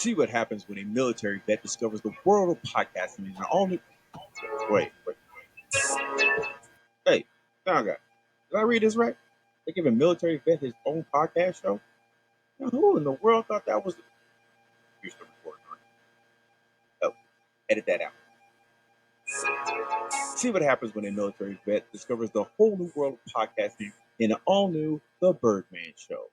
See what happens when a military vet discovers the world of podcasting in an all new. Wait. Hey, now, guy, did I read this right? They give a military vet his own podcast show? Now, who in the world thought that was. You're still recording, aren't you? Oh, edit that out. See what happens when a military vet discovers the whole new world of podcasting in an all new The Birdman Show.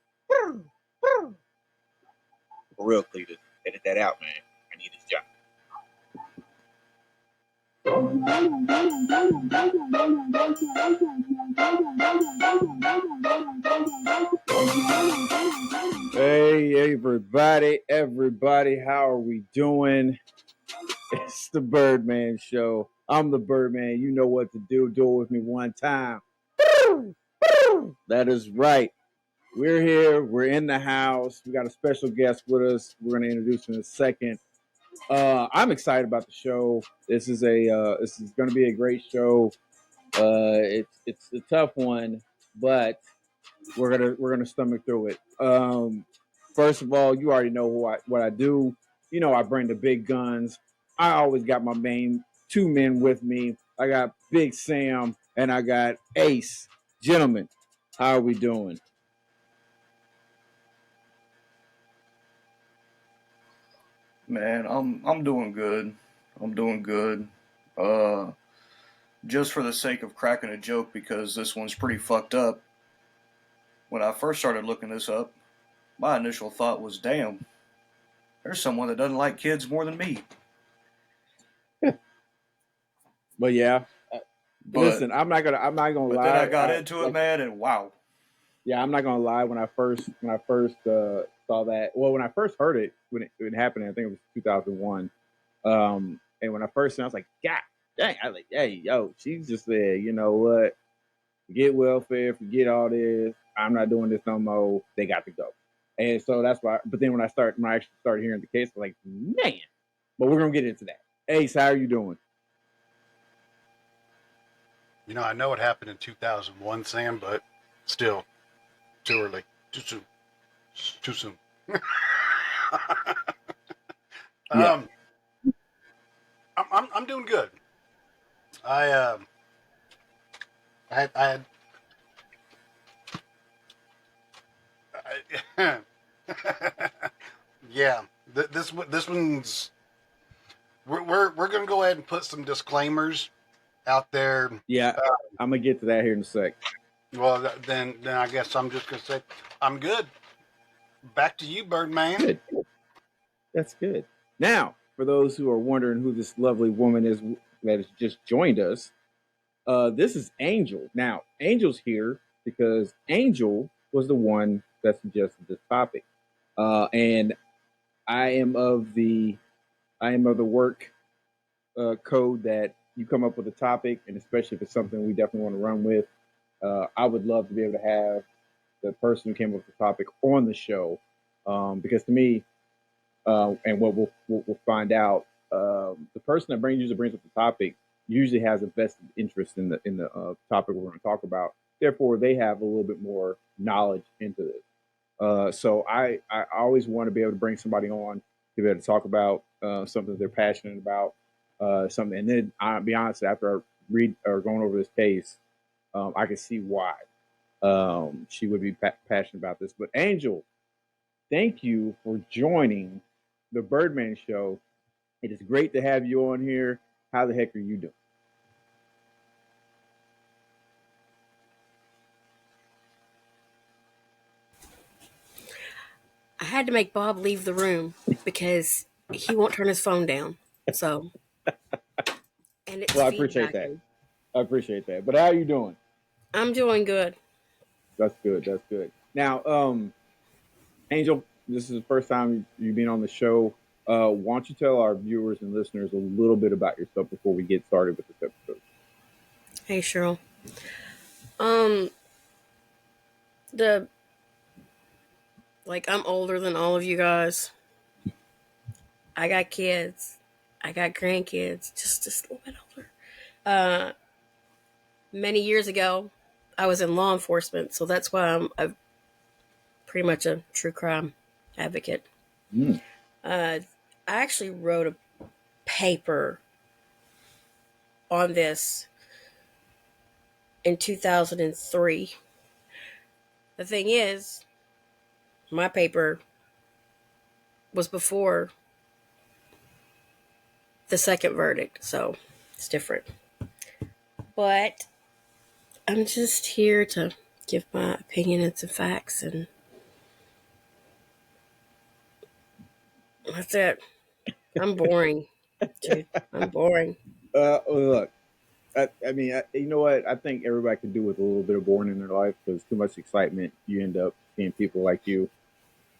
For real, Cletus, edit that out, man. I need this job. Hey, everybody, how are we doing? It's the Birdman Show. I'm the Birdman. You know what to do. Do it with me one time. That is right. We're here. We're in the house. We got a special guest with us. We're going to introduce him in a second. I'm excited about the show. This is going to be a great show. It's a tough one, but we're gonna stomach through it. First of all, you already know what I do. You know, I bring the big guns. I always got my main two men with me. I got Big Sam and I got Ace. Gentlemen, how are we doing? Man, I'm doing good. I'm doing good. Just for the sake of cracking a joke, because this one's pretty fucked up. When I first started looking this up, my initial thought was, damn, there's someone that doesn't like kids more than me. But yeah, listen, I'm not gonna lie. But then I got into it, man, and wow. Yeah, I'm not gonna lie. When I first saw that, well, when I first heard it, when it happened, I think it was 2001. And when I first saw it, I was like, God dang! I was like, hey, yo, she's just said, you know what? Forget welfare, forget all this. I'm not doing this no more. They got to go. And so that's why. But then when I actually started hearing the case, I'm like, man. But we're gonna get into that. Ace, how are you doing? You know, I know it happened in 2001, Sam, but still, too early, too soon, too soon. Yeah. I'm doing good. I yeah. This one's. We're gonna go ahead and put some disclaimers out there. Yeah, I'm gonna get to that here in a sec. Well, then I guess I'm just gonna say I'm good. Back to you, Birdman. Good. That's good. Now, for those who are wondering who this lovely woman is that has just joined us, this is Angel. Now, Angel's here because Angel was the one that suggested this topic, and I am of the work code that you come up with a topic, and especially if it's something we definitely want to run with, I would love to be able to have the person who came up with the topic on the show, because to me, and what we'll find out, the person that usually brings up the topic usually has a vested interest in the topic we're going to talk about. Therefore, they have a little bit more knowledge into this. So I always want to be able to bring somebody on to be able to talk about something they're passionate about, something. And then I'll be honest, after I read or going over this case, I can see why she would be passionate about this. But Angel, thank you for joining the Birdman Show. It is great to have you on here. How the heck are you doing? I had to make Bob leave the room because he won't turn his phone down. So, and it's well, I appreciate that. I appreciate that. But how are you doing? I'm doing good. That's good. That's good. Now, Angel, this is the first time you've been on the show. Why don't you tell our viewers and listeners a little bit about yourself before we get started with this episode? Hey, Cheryl. I'm older than all of you guys. I got kids. I got grandkids, just a little bit older. Many years ago, I was in law enforcement, so that's why I'm pretty much a true crime advocate. I actually wrote a paper on this in 2003. The thing is, my paper was before the second verdict, so it's different. But I'm just here to give my opinion and some facts, and that's it. I'm boring, dude. I'm boring. Look, I mean, you know what? I think everybody could do with a little bit of boring in their life because too much excitement, you end up seeing people like you,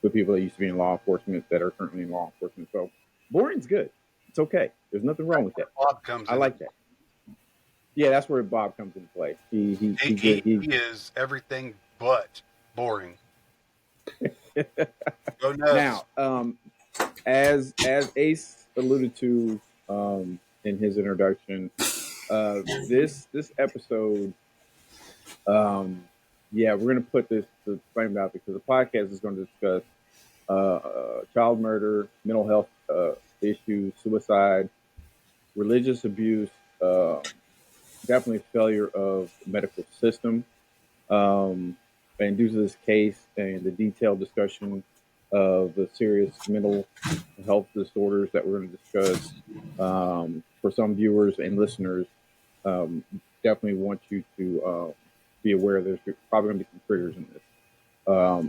with people that used to be in law enforcement that are currently in law enforcement. So boring's good. It's okay. There's nothing wrong with that. Bob comes I in. like that. Yeah, that's where Bob comes into play. He is everything but boring. Go nuts. Now, as Ace alluded to in his introduction, this episode, yeah, we're gonna put this disclaimer out because the podcast is going to discuss child murder, mental health issues, suicide, religious abuse, definitely failure of the medical system. And due to this case and the detailed discussion of the serious mental health disorders that we're going to discuss, for some viewers and listeners, definitely want you to be aware there's probably going to be some triggers in this.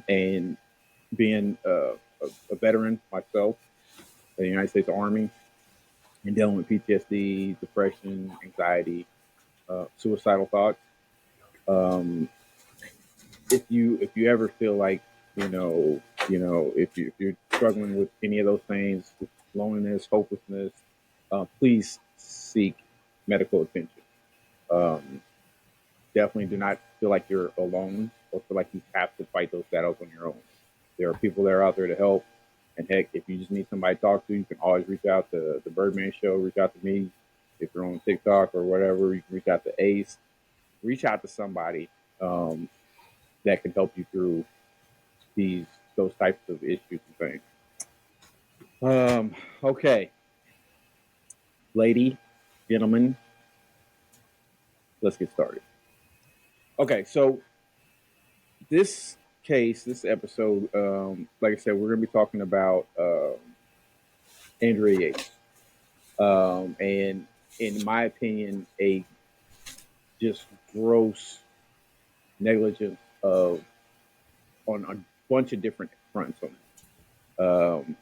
And being a veteran myself, in the United States Army, and dealing with PTSD, depression, anxiety, suicidal thoughts. Um, if you ever feel like if you're struggling with any of those things, loneliness, hopelessness, please seek medical attention. Um, Definitely do not feel like you're alone or feel like you have to fight those battles on your own. There are people that are out there to help. And heck, if you just need somebody to talk to, you can always reach out to the Birdman Show, reach out to me. If you're on TikTok or whatever, you can reach out to Ace, reach out to somebody that can help you through those types of issues and things. Okay, lady, gentlemen, let's get started. Okay, so this this episode, like I said, we're going to be talking about Andrea Yates, and in my opinion, a just gross negligence of on a bunch of different fronts on it.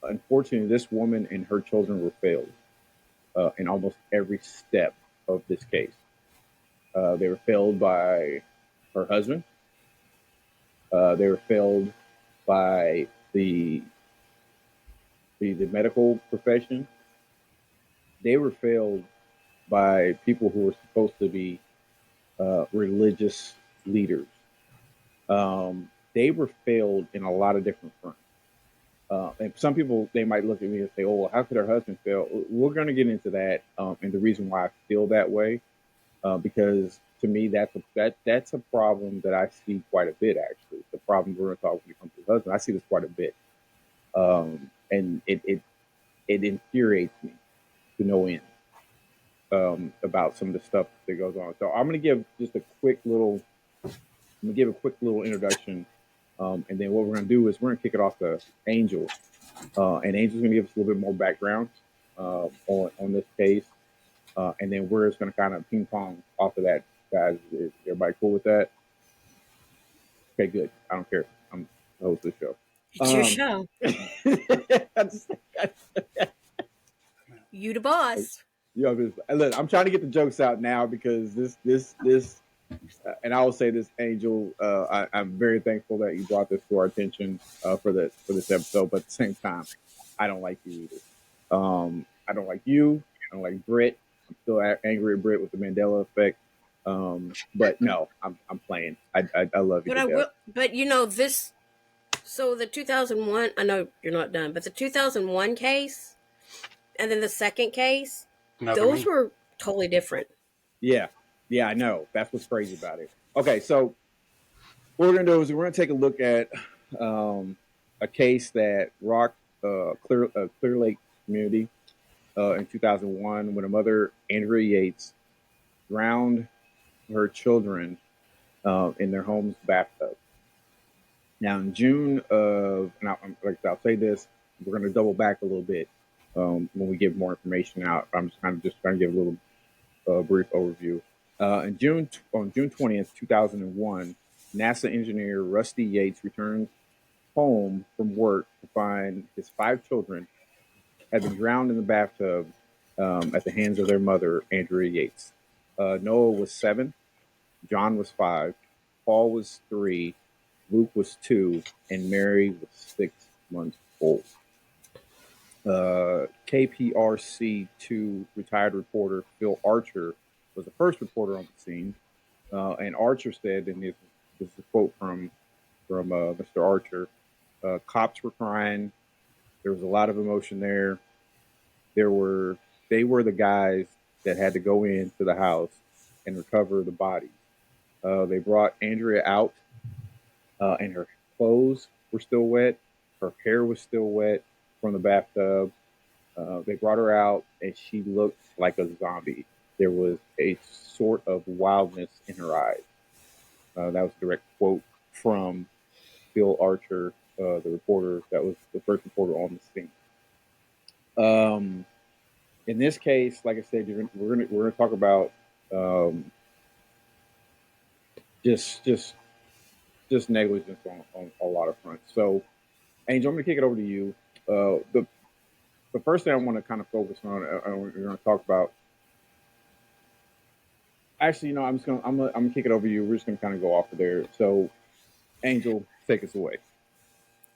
Unfortunately, this woman and her children were failed in almost every step of this case. They were failed by her husband. They were failed by the medical profession. They were failed by people who were supposed to be religious leaders. They were failed in a lot of different fronts. And some people, they might look at me and say, "Oh, well, how could her husband fail?" We're going to get into that, and the reason why I feel that way, because to me, that's a problem that I see quite a bit. Actually, the problem we're going to talk when it comes to the husband, I see this quite a bit, and it infuriates me to no end about some of the stuff that goes on. So I'm going to give just a quick little introduction. And then what we're going to do is we're going to kick it off to Angel. And Angel's going to give us a little bit more background on this case. And then we're just going to kind of ping pong off of that, guys. Is everybody cool with that? Okay, good. I don't care. I'm the host of the show. It's your show. You the boss. Look, I'm trying to get the jokes out now because this and I will say this, Angel. I'm very thankful that you brought this to our attention for this episode. But at the same time, I don't like you either. I don't like you. I don't like Britt. I'm still angry at Britt with the Mandela effect. But no, I'm playing. I love you. But you know this. So the 2001. I know you're not done, but the 2001 case, and then the second case, those were totally different. Yeah, I know. That's what's crazy about it. Okay, so what we're gonna do is we're gonna take a look at a case that rocked Clear Lake community in 2001 when a mother, Andrea Yates, drowned her children in their home's bathtub. Now, in June of, and I'll say this, we're going to double back a little bit when we give more information out. I'm just kind of trying to give a little brief overview. On June 20th, 2001, NASA engineer Rusty Yates returned home from work to find his 5 children had been drowned in the bathtub at the hands of their mother, Andrea Yates. Noah was 7, John was 5, Paul was 3, Luke was 2, and Mary was 6 months old. KPRC2 retired reporter Phil Archer was the first reporter on the scene, and Archer said, and this is a quote from Mr. Archer, cops were crying. There was a lot of emotion there. They were the guys that had to go into the house and recover the bodies. They brought Andrea out, and her clothes were still wet. Her hair was still wet from the bathtub. They brought her out, and she looked like a zombie. There was a sort of wildness in her eyes. That was a direct quote from Phil Archer, the reporter that was the first reporter on the scene. In this case, like I said, we're gonna talk about just negligence on a lot of fronts. So, Angel, I'm gonna kick it over to you. The first thing I want to kind of focus on, we're going to talk about. Actually, I'm gonna kick it over to you. We're just gonna kind of go off of there. So, Angel, take us away.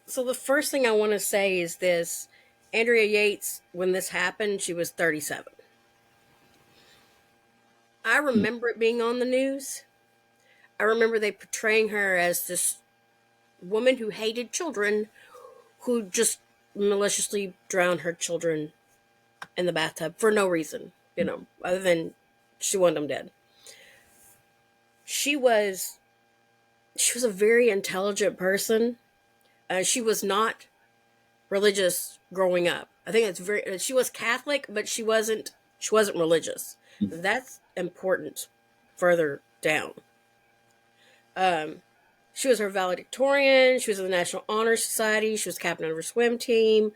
So the first thing I want to say is this: Andrea Yates, when this happened, she was 37. I remember it being on the news. I remember they portraying her as this woman who hated children, who just maliciously drowned her children in the bathtub for no reason, other than she wanted them dead. She was a very intelligent person. She was not religious growing up. I think she was Catholic, but she wasn't religious. That's important further down. She was her valedictorian. She was in the National Honor Society. She was captain of her swim team.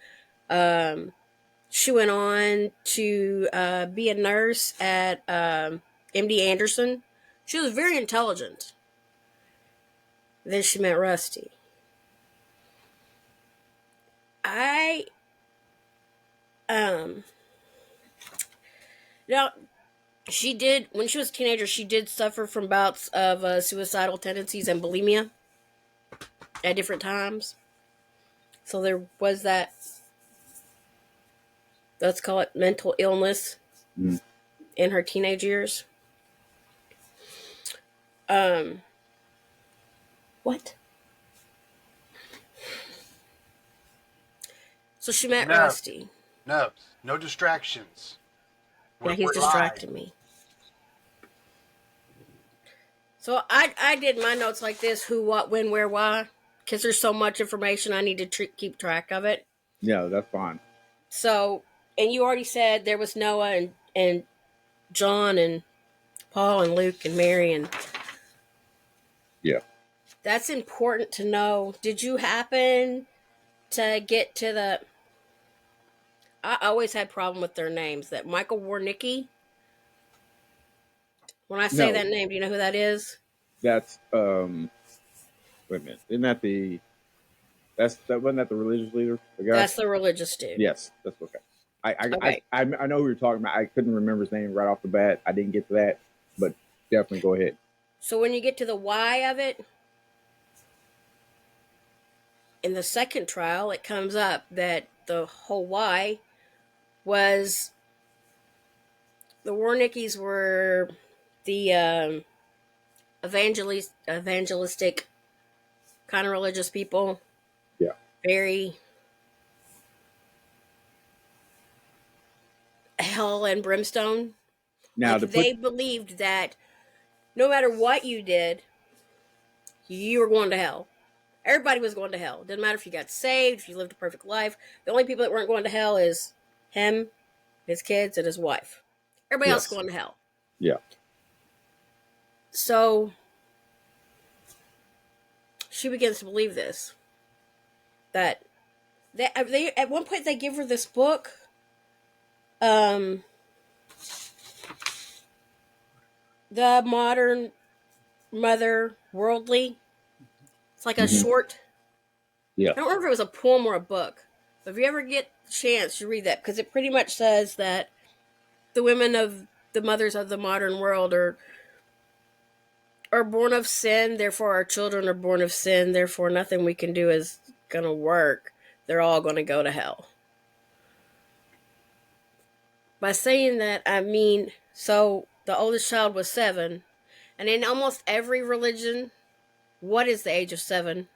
She went on to be a nurse at MD Anderson. She was very intelligent. Then she met Rusty. Now, she did, when she was a teenager, she did suffer from bouts of suicidal tendencies and bulimia at different times. So there was that, let's call it mental illness in her teenage years. What? So she met Rusty. No distractions. Yeah, he's distracting me. So I did my notes like this: who, what, when, where, why, because there's so much information I need to keep track of it. Yeah, that's fine. So, and you already said there was Noah and John and Paul and Luke and Mary, and yeah, that's important to know. Did you happen to get to the? I always had problem with their names. That Michael Warnicki. When I say that name, do you know who that is? That's wait a minute. Isn't that wasn't that the religious leader? The guy? That's the religious dude. Yes, that's okay. Okay. I know who you're talking about. I couldn't remember his name right off the bat. I didn't get to that, but definitely go ahead. So when you get to the why of it, in the second trial, it comes up that the whole why was the Warnickis were the evangelistic kind of religious people. Yeah. Very hell and brimstone. Now they believed that no matter what you did, you were going to hell. Everybody was going to hell. Didn't matter if you got saved, if you lived a perfect life. The only people that weren't going to hell is him, his kids, and his wife. Everybody else is Yes. going to hell. Yeah. So she begins to believe this. That they at one point they give her this book. The Modern Mother Worldly. It's like a Mhm. short. Yeah. I don't remember if it was a poem or a book. But if you ever get a chance, you read that because it pretty much says that the women of the mothers of the modern world are born of sin, therefore our children are born of sin, therefore nothing we can do is gonna work. They're all gonna go to hell. By saying that, I mean, so the oldest child was 7, and in almost every religion, what is the age of 7?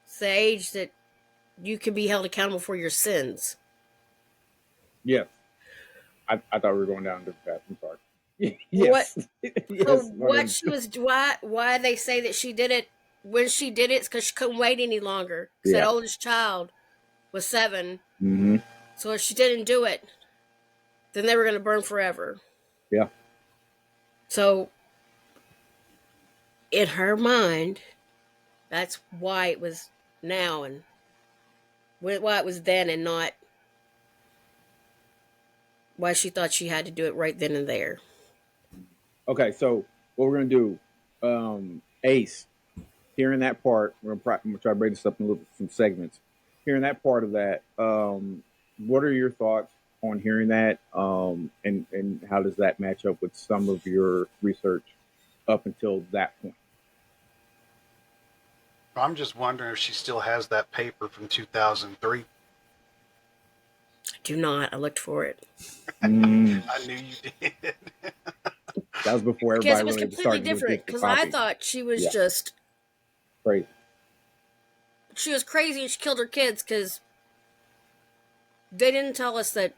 It's the age that you can be held accountable for your sins. Yes. I thought we were going down to the path. I'm sorry. What? Yes. So Yes. what she was? Why they say that she did it when she did it? It's because she couldn't wait any longer. Because that Yeah. oldest child was 7. Mm-hmm. So if she didn't do it, then they were going to burn forever. Yeah. So in her mind, that's why it was now and why it was then and not why she thought she had to do it right then and there. Okay. So what we're gonna do, Ace. Hearing that part, I'm gonna try to break this up in some segments. Hearing that part of that, what are your thoughts on hearing that, and how does that match up with some of your research up until that point? I'm just wondering if she still has that paper from 2003. I do not. I looked for it. Mm, I knew you did. that was before Because it everybody was really completely started to do different. digital Because I copy. thought she was Yeah. just Crazy. she was crazy and she killed her kids because they didn't tell us that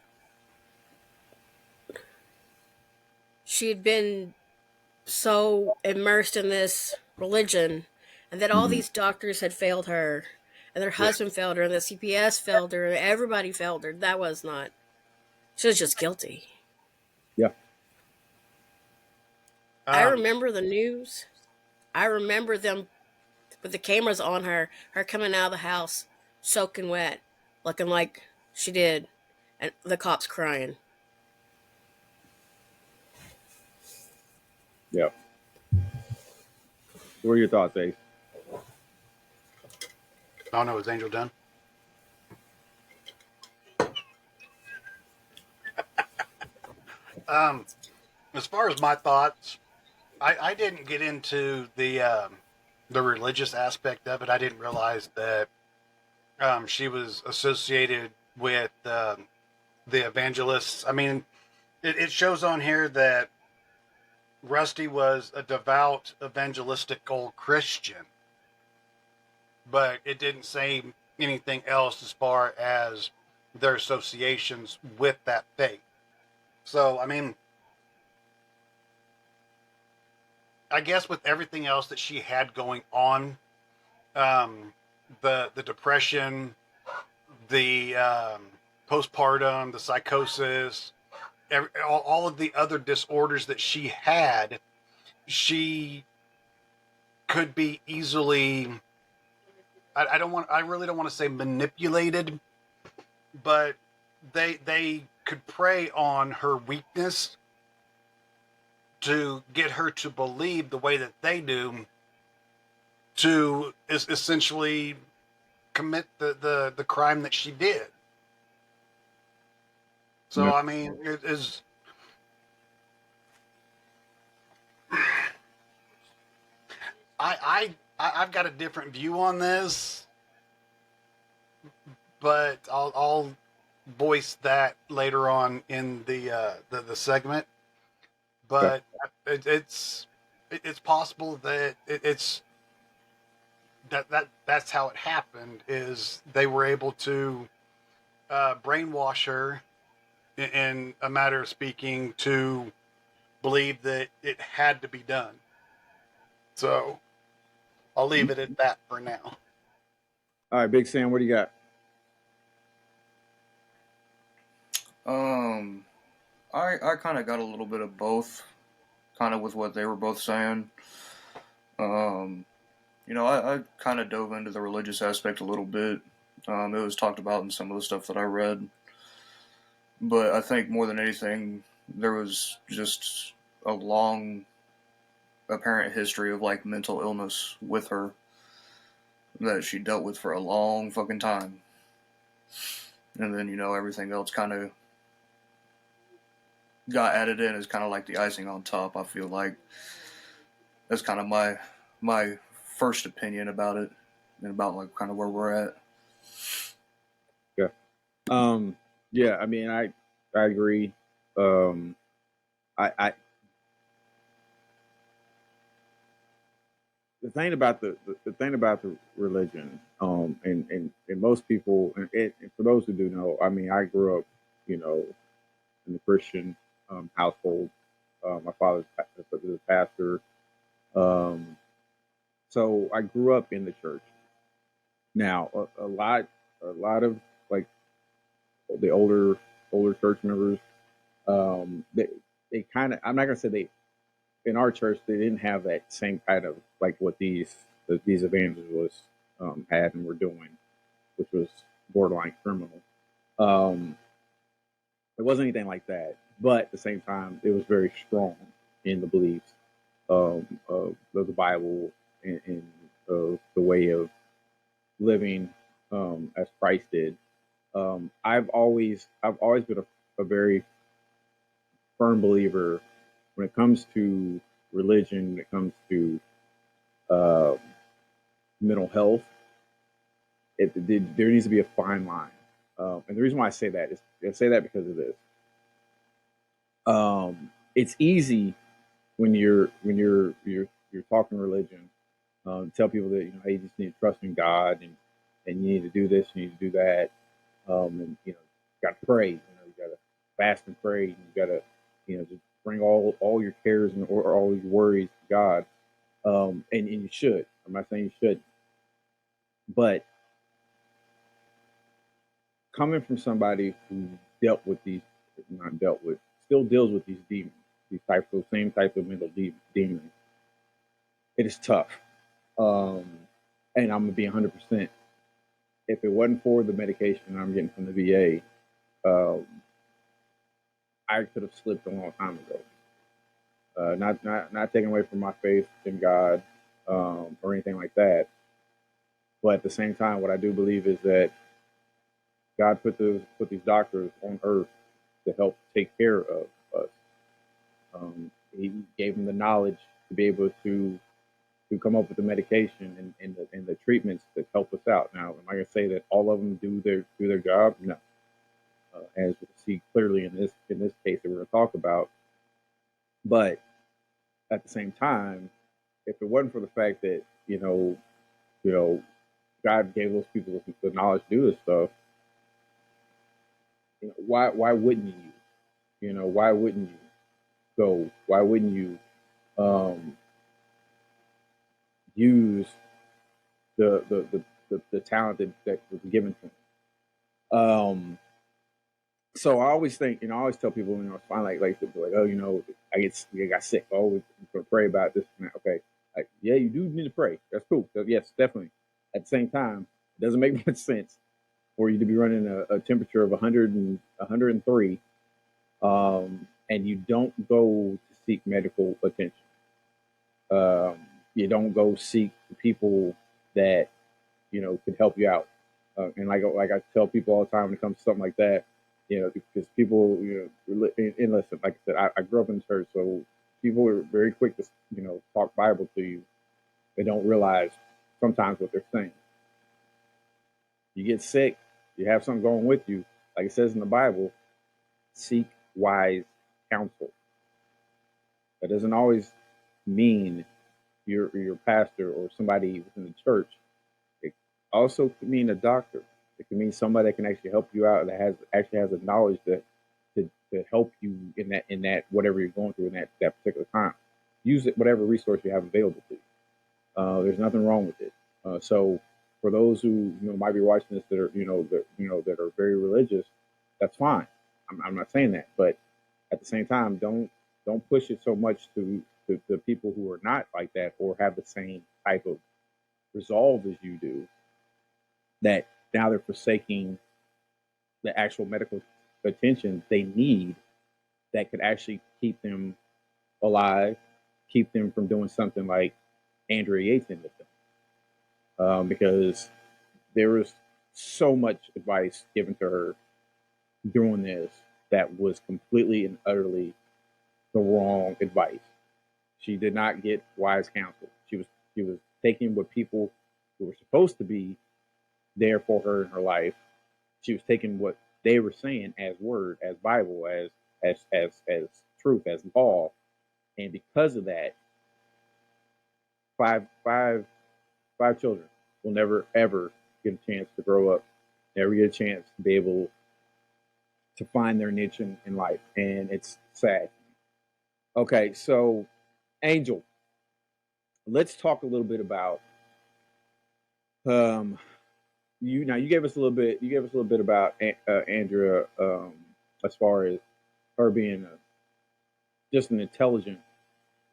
she had been so immersed in this religion and that all Mm-hmm. these doctors had failed her and their Yeah. husband failed her and the CPS failed her and everybody failed her. That was not. She was just guilty. Yeah. I Um, remember the news. I remember them with the cameras on her coming out of the house soaking wet, looking like she did, and the cops crying. Yeah. What are your thoughts, Ace? oh no, is Angel done? Um, as far as my thoughts, I didn't get into the religious aspect of it. I didn't realize that she was associated with the evangelists. I mean, it shows on here that Rusty was a devout evangelistical Christian, but it didn't say anything else as far as their associations with that faith. So, I mean, I guess with everything else that she had going on, um, the depression, the postpartum, the psychosis, all of the other disorders that she had, she could be easily. I don't want. I really don't want to say manipulated, but they could prey on her weakness to get her to believe the way that they do, to essentially commit the crime that she did. So Yeah. I mean, it is. I've got a different view on this, but I'll voice that later on in the segment. Okay. But it's possible that it's that's how it happened. Is they were able to brainwash her in a matter of speaking to believe that it had to be done. So I'll leave it at that for now. All right, Big Sam, what do you got? I kind of got a little bit of both, kind of with what they were both saying. I kind of dove into the religious aspect a little bit. It was talked about in some of the stuff that I read. But I think more than anything, there was just a long apparent history of like mental illness with her that she dealt with for a long fucking time. And then, everything else kind of got added in as kind of like the icing on top, I feel like. That's kind of my first opinion about it and about like kind of where we're at. Yeah. Yeah, I mean, I agree. I the thing about the thing about the religion, and most people, and for those who do know, I mean, I grew up, in the Christian household. My father's a pastor, so I grew up in the church. Now, a lot of like the older church members, they kind of, I'm not gonna say they, in our church they didn't have that same kind of like what these evangelists had and were doing, which was borderline criminal. Um, it wasn't anything like that, but at the same time, it was very strong in the beliefs of the Bible and of the way of living as Christ did. I've always been a very firm believer when it comes to religion, when it comes to uh, mental health. There needs to be a fine line, and the reason why I say that is I say that because of this. It's easy when you're talking religion, tell people that hey, you just need to trust in God and you need to do this, you need to do that, and you got to pray. You got to fast and pray. And you got to just bring all your cares or all your worries to God, and you should. I'm not saying you should, but coming from somebody who dealt with these, not dealt with, still deals with these demons, these same type of mental demons, it is tough. Um, and I'm gonna be 100%. If it wasn't for the medication I'm getting from the VA, I could have slipped a long time ago. Not taking away from my faith in God or anything like that, but at the same time, what I do believe is that God put these doctors on earth to help take care of us. He gave them the knowledge to be able to come up with the medication and the treatments that help us out. Now, am I going to say that all of them do their job? No. As we see clearly in this case that we're going to talk about, but at the same time, if it wasn't for the fact that you know God gave those people the knowledge to do this stuff, why wouldn't you? Why wouldn't you go? Why wouldn't you um, use the talent that was given to him? So I always think, I always tell people, it's fine, like oh, I got sick. Oh, we're gonna pray about this and that. Okay, yeah, you do need to pray. That's cool. So, yes, definitely. At the same time, it doesn't make much sense for you to be running a temperature of 103, and you don't go to seek medical attention. You don't go seek people that could help you out. And like I tell people all the time when it comes to something like that, because people, and listen, like I said, I grew up in church, so people are very quick to talk Bible to you. They don't realize sometimes what they're saying. You get sick, you have something going with you, like it says in the Bible, seek wise counsel. That doesn't always mean your pastor or somebody within the church. It also could mean a doctor. It can mean somebody that can actually help you out that has the knowledge to help you in that whatever you're going through in that particular time. Use it whatever resource you have available to you. There's nothing wrong with it. So for those who might be watching this that are that are very religious, that's fine. I'm not saying that, but at the same time, don't push it so much to the people who are not like that or have the same type of resolve as you do, that now they're forsaking the actual medical attention they need that could actually keep them alive, keep them from doing something like Andrea Yates ended up doing. Because there was so much advice given to her doing this that was completely and utterly the wrong advice. She did not get wise counsel. She was taking what people who were supposed to be there for her in her life. She was taking what they were saying as word, as Bible, as truth, as law, and because of that, five five five children will never ever get a chance to grow up, never get a chance to be able to find their niche in life, and it's sad. Okay, so Angel, let's talk a little bit about um, you. Now you gave us a little bit. You gave us a little bit about Andrea, as far as her being just an intelligent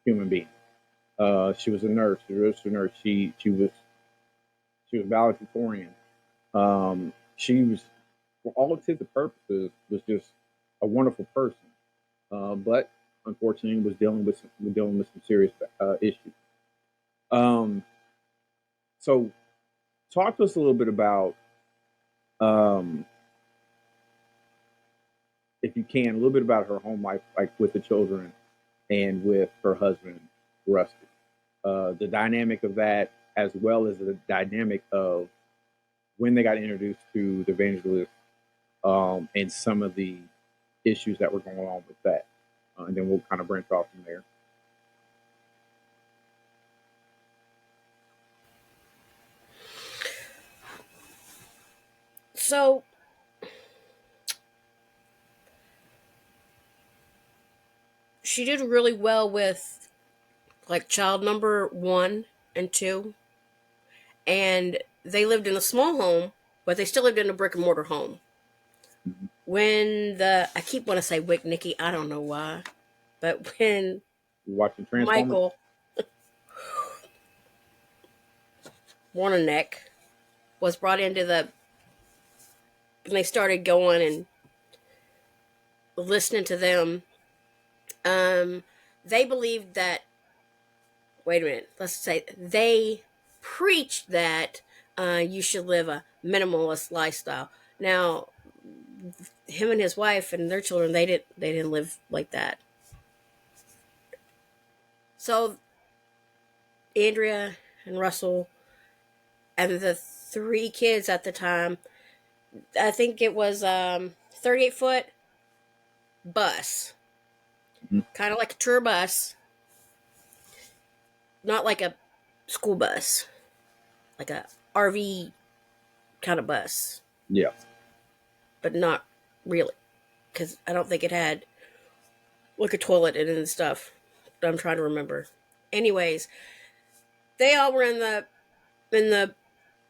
human being. She was a nurse. She was a nurse. She was valedictorian. She was, for all intents and purposes, was just a wonderful person. But unfortunately, was dealing with some serious issues. Um, so, talk to us a little bit about, um, if you can, a little bit about her home life, like with the children and with her husband, Rusty. The dynamic of that, as well as the dynamic of when they got introduced to the evangelist, and some of the issues that were going on with that. And then we'll kind of branch off from there. So she did really well with like child number 1 and 2, and they lived in a small home, but they still lived in a brick and mortar home. Mhm. When I keep want to say Wick Nicky, I don't know why, but when You watching Transformers? Michael Warnerneck was brought into when they started going and listening to them, um, they believed that. Wait a minute. Let's say they preached that you should live a minimalist lifestyle. Now, him and his wife and their children, they didn't live like that. So Andrea and Russell and the 3 kids at the time, I think it was 38-foot bus, Mhm. kind of like a tour bus, not like a school bus, like a RV kind of bus, Yeah. but not really, because I don't think it had like a toilet in it and stuff. I'm trying to remember. Anyways, they all were in the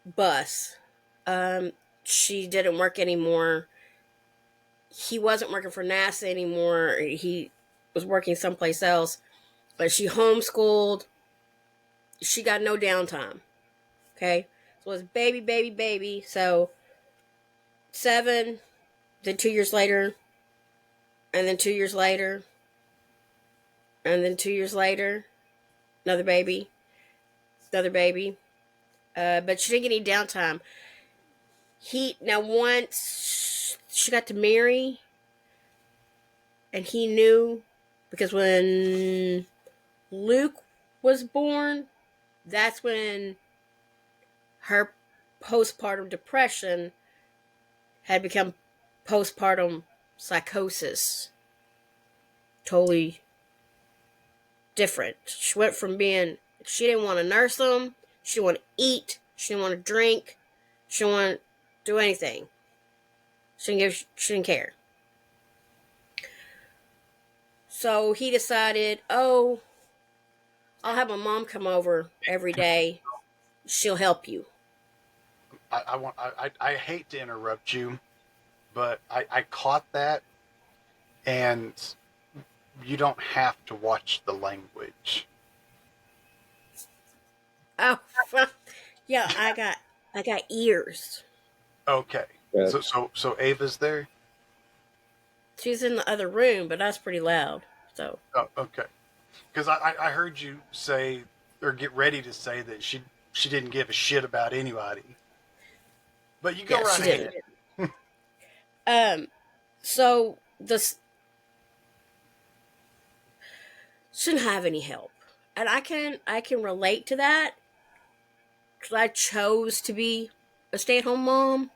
bus. Um, she didn't work anymore. He wasn't working for NASA anymore. He was working someplace else. But she homeschooled. She got no downtime. Okay, so it was baby, baby, baby. So 7, then 2 years later, and then 2 years later, and then 2 years later, another baby, another baby. But she didn't get any downtime. Now once she got to marry, and he knew, because when Luke was born, that's when her postpartum depression had become postpartum psychosis. Totally different. She went from being, she didn't want to nurse them, she didn't want to eat, she didn't want to drink, she didn't want to do anything. She didn't care. So he decided, oh, I'll have my mom come over every day. She'll help you. I hate to interrupt you, but I caught that, and you don't have to watch the language. Oh, yeah, I got ears. Okay. Yes. So Ava's there? She's in the other room, but that's pretty loud. So Oh, okay. Because I heard you say or get ready to say that she didn't give a shit about anybody. But you go yeah, right she ahead. did. So this shouldn't have any help, and I can relate to that because I chose to be a stay-at-home mom,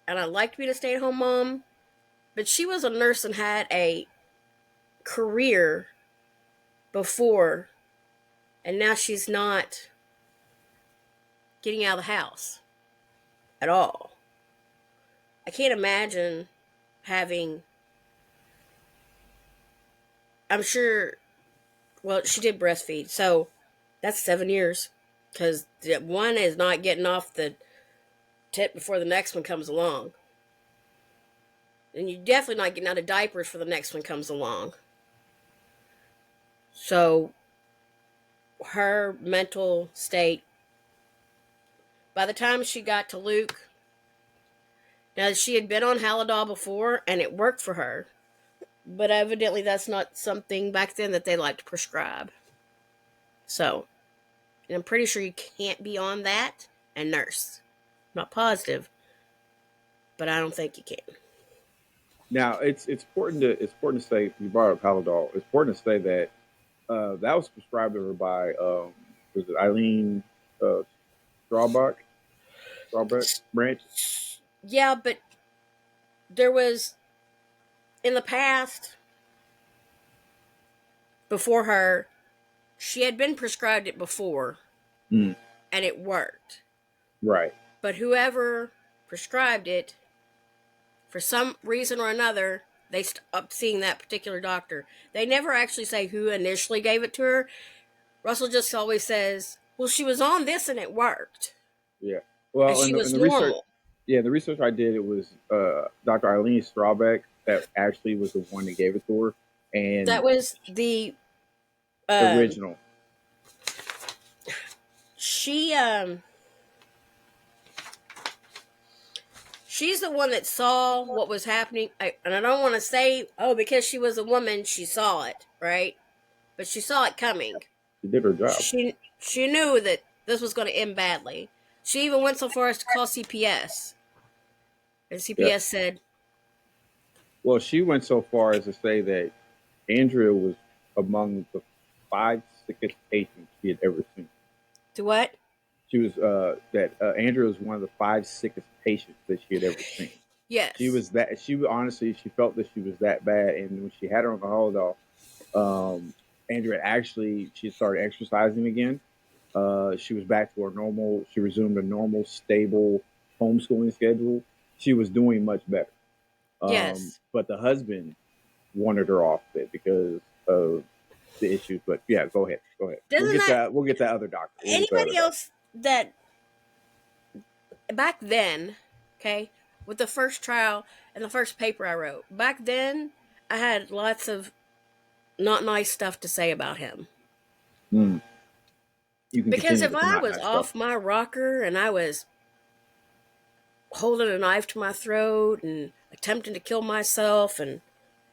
and I liked being a stay-at-home mom. But she was a nurse and had a career before, and now she's not getting out of the house at all. I can't imagine having. I'm sure. Well, she did breastfeed, so that's 7 years. Because one is not getting off the tip before the next one comes along, and you're definitely not getting out of diapers for the next one comes along. So her mental state. By the time she got to Luke, now she had been on Halidol before, and it worked for her. But evidently, that's not something back then that they liked to prescribe. So, and I'm pretty sure you can't be on that and nurse. I'm not positive, but I don't think you can. Now it's important to say you brought up Paladol. It's important to say that that was prescribed to her by was it Eileen uh, Strawbuck Strawbuck Branch? Yeah, but there was in the past before her, she had been prescribed it before, Mm, and it worked. right. But whoever prescribed it, for some reason or another, they stopped seeing that particular doctor. They never actually say who initially gave it to her. Russell just always says, "Well, she was on this and it worked, Yeah. and Well, she in was the research, normal." yeah, the research I did, it was Dr. Eileen Strawbeck that actually was the one that gave it to her, and That was the um, original. she she's the one that saw what was happening. And I don't want to say, oh, because she was a woman, she saw it, right? But she saw it coming. She did her job. She knew that this was going to end badly. She even went so far as to call CPS, and Yeah. CPS said, Well, she went so far as to say that Andrea was among the five sickest patients she had ever seen. "To what?" She was that Andrea was one of the five sickest patients that she had ever seen. She Yes, was that she honestly she felt that she was that bad, and when she had her on the holiday, Andrea actually she started exercising again. She was back to her normal. She resumed a normal, stable homeschooling schedule. She was doing much better. yes. But the husband wanted her off it because of the issues. But yeah, go ahead, go ahead. Doesn't that We'll get that other doctor. We'll get that other anybody doctor. else that back then, okay, with the first trial and the first paper I wrote, back then I had lots of not nice stuff to say about him. Mm. You can Because continue if with the I not was nice stuff. off my rocker and I was holding a knife to my throat and attempting to kill myself and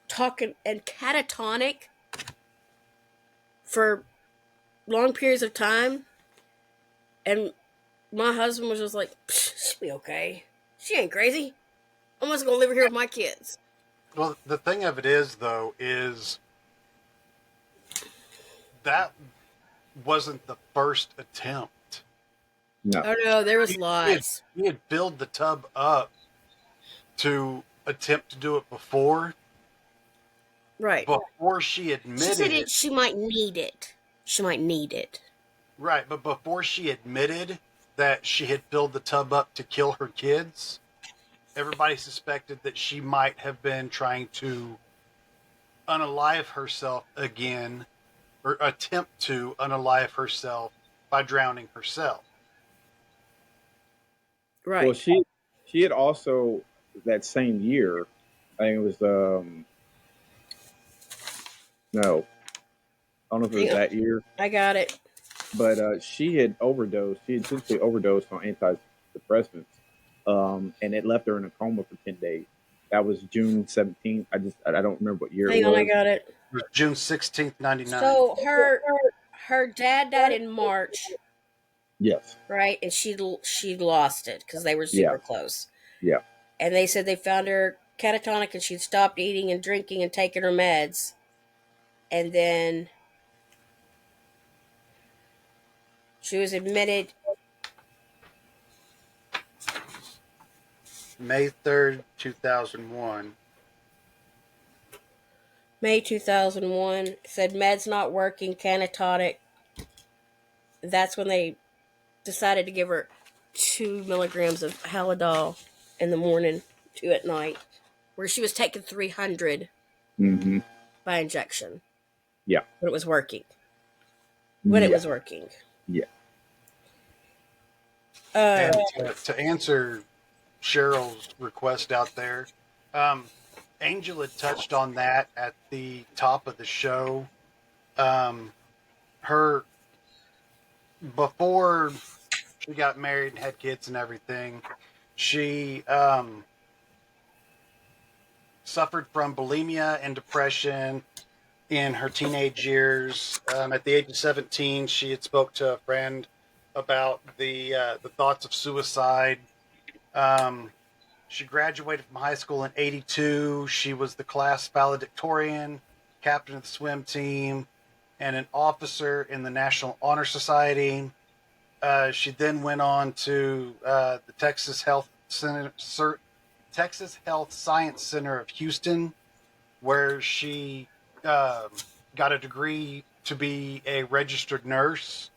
talking and catatonic for long periods of time, and my husband was just like, "She'll be okay. She ain't crazy. I'm just gonna live here with my kids." Well, the thing of it is, though, is that wasn't the first attempt. No, Oh no, there was He had, lots. he had filled the tub up to attempt to do it before Right. she She said admitted it. she might need it. She might need it. Right, but before she admitted that she had filled the tub up to kill her kids, everybody suspected that she might have been trying to unalive herself again or attempt to unalive herself by drowning herself. Right. Well, she had also that same year. I think it was no, I don't know if it was Hang on. that year, I got it. but she had overdosed. She had essentially overdosed on antidepressants, and it left her in a coma for 10 days. That was June 17th. I don't remember what year it Hang on, I was. got it. It was June 16th, 99. So her dad died in March, Yes. right? And she lost it because they were Yeah. super close. Yeah. And they said they found her catatonic and she'd stopped eating and drinking and taking her meds. And then she was admitted May 3rd, 2001. May 2001. Said meds not working, catatonic. That's when they decided to give her 2 milligrams of Halidol in the morning, 2 at night, where she was taking 300 Mm-hmm. by injection. Yeah. When it was working. When it was working. Yeah. And to answer Cheryl's request out there, Angel had touched on that at the top of the show. Her before she got married and had kids and everything, she suffered from bulimia and depression in her teenage years. At the age of 17, she had spoke to a friend about the thoughts of suicide. She graduated from high school in '82. She was the class valedictorian, captain of the swim team, and an officer in the National Honor Society. She then went on to the Texas Health Science Center of Houston, where she got a degree to be a registered nurse,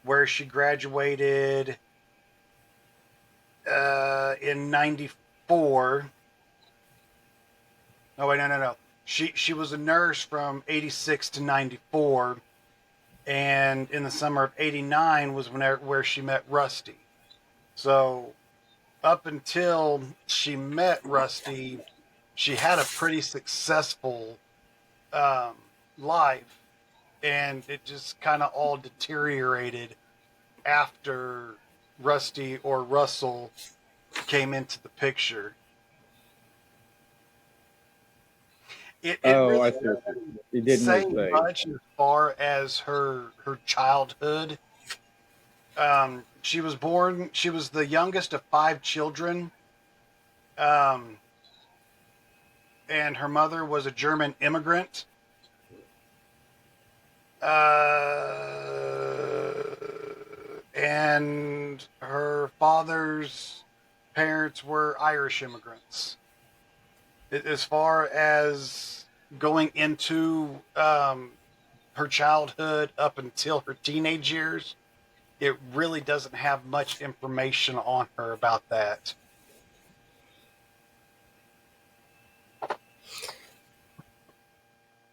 where she graduated in '94. Oh wait, no. She was a nurse from '86 to '94, and in the summer of '89 was where she met Rusty. So up until she met Rusty, she had a pretty successful life, and it just kind of all deteriorated after Rusty or Russell came into the picture. It really I see. It didn't say say. much as far as her childhood. She was born. She was the youngest of 5 children, and her mother was a German immigrant. And her father's parents were Irish immigrants. As far as going into her childhood up until her teenage years, it really doesn't have much information on her about that.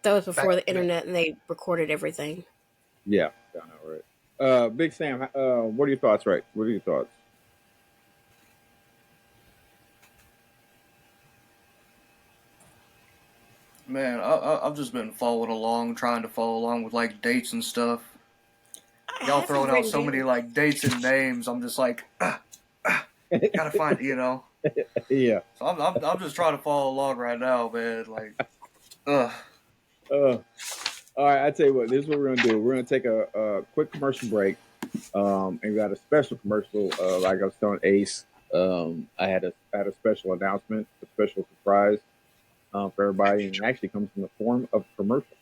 That was before the internet and they recorded everything. Yeah, I know, right. Big Sam, what are your thoughts, right? What are your thoughts? Man, I've just been following along, trying to follow along with like dates and stuff. Y'all throwing out so many like dates and names. I'm just like, gotta find, Yeah. So I'm just trying to follow along right now, man. Like, All right, I tell you what. This is what we're gonna do. We're gonna take a quick commercial break, and we got a special commercial. Like I was telling Ace, I had a special announcement, a special surprise for everybody, and it actually comes in the form of a commercial.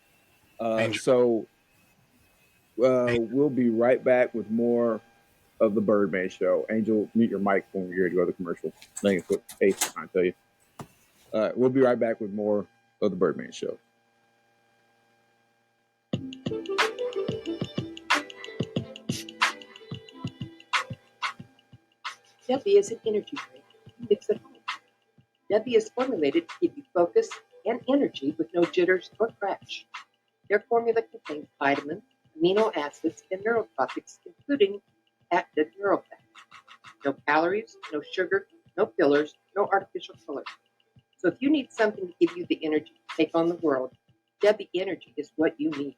So we'll be right back with more of the Birdman Show. Angel, mute your mic when we're here to go to the commercial. Thanks what Ace is trying to tell you. We'll be right back with more of the Birdman Show. Debbie is an energy drink you mix at home. Debbie is formulated to give you focus and energy with no jitters or crash. Their formula contains vitamins, amino acids, and neurotropics, including active neurofactors. No calories, no sugar, no fillers, no artificial colors. So if you need something to give you the energy to take on the world, Debbie Energy is what you need.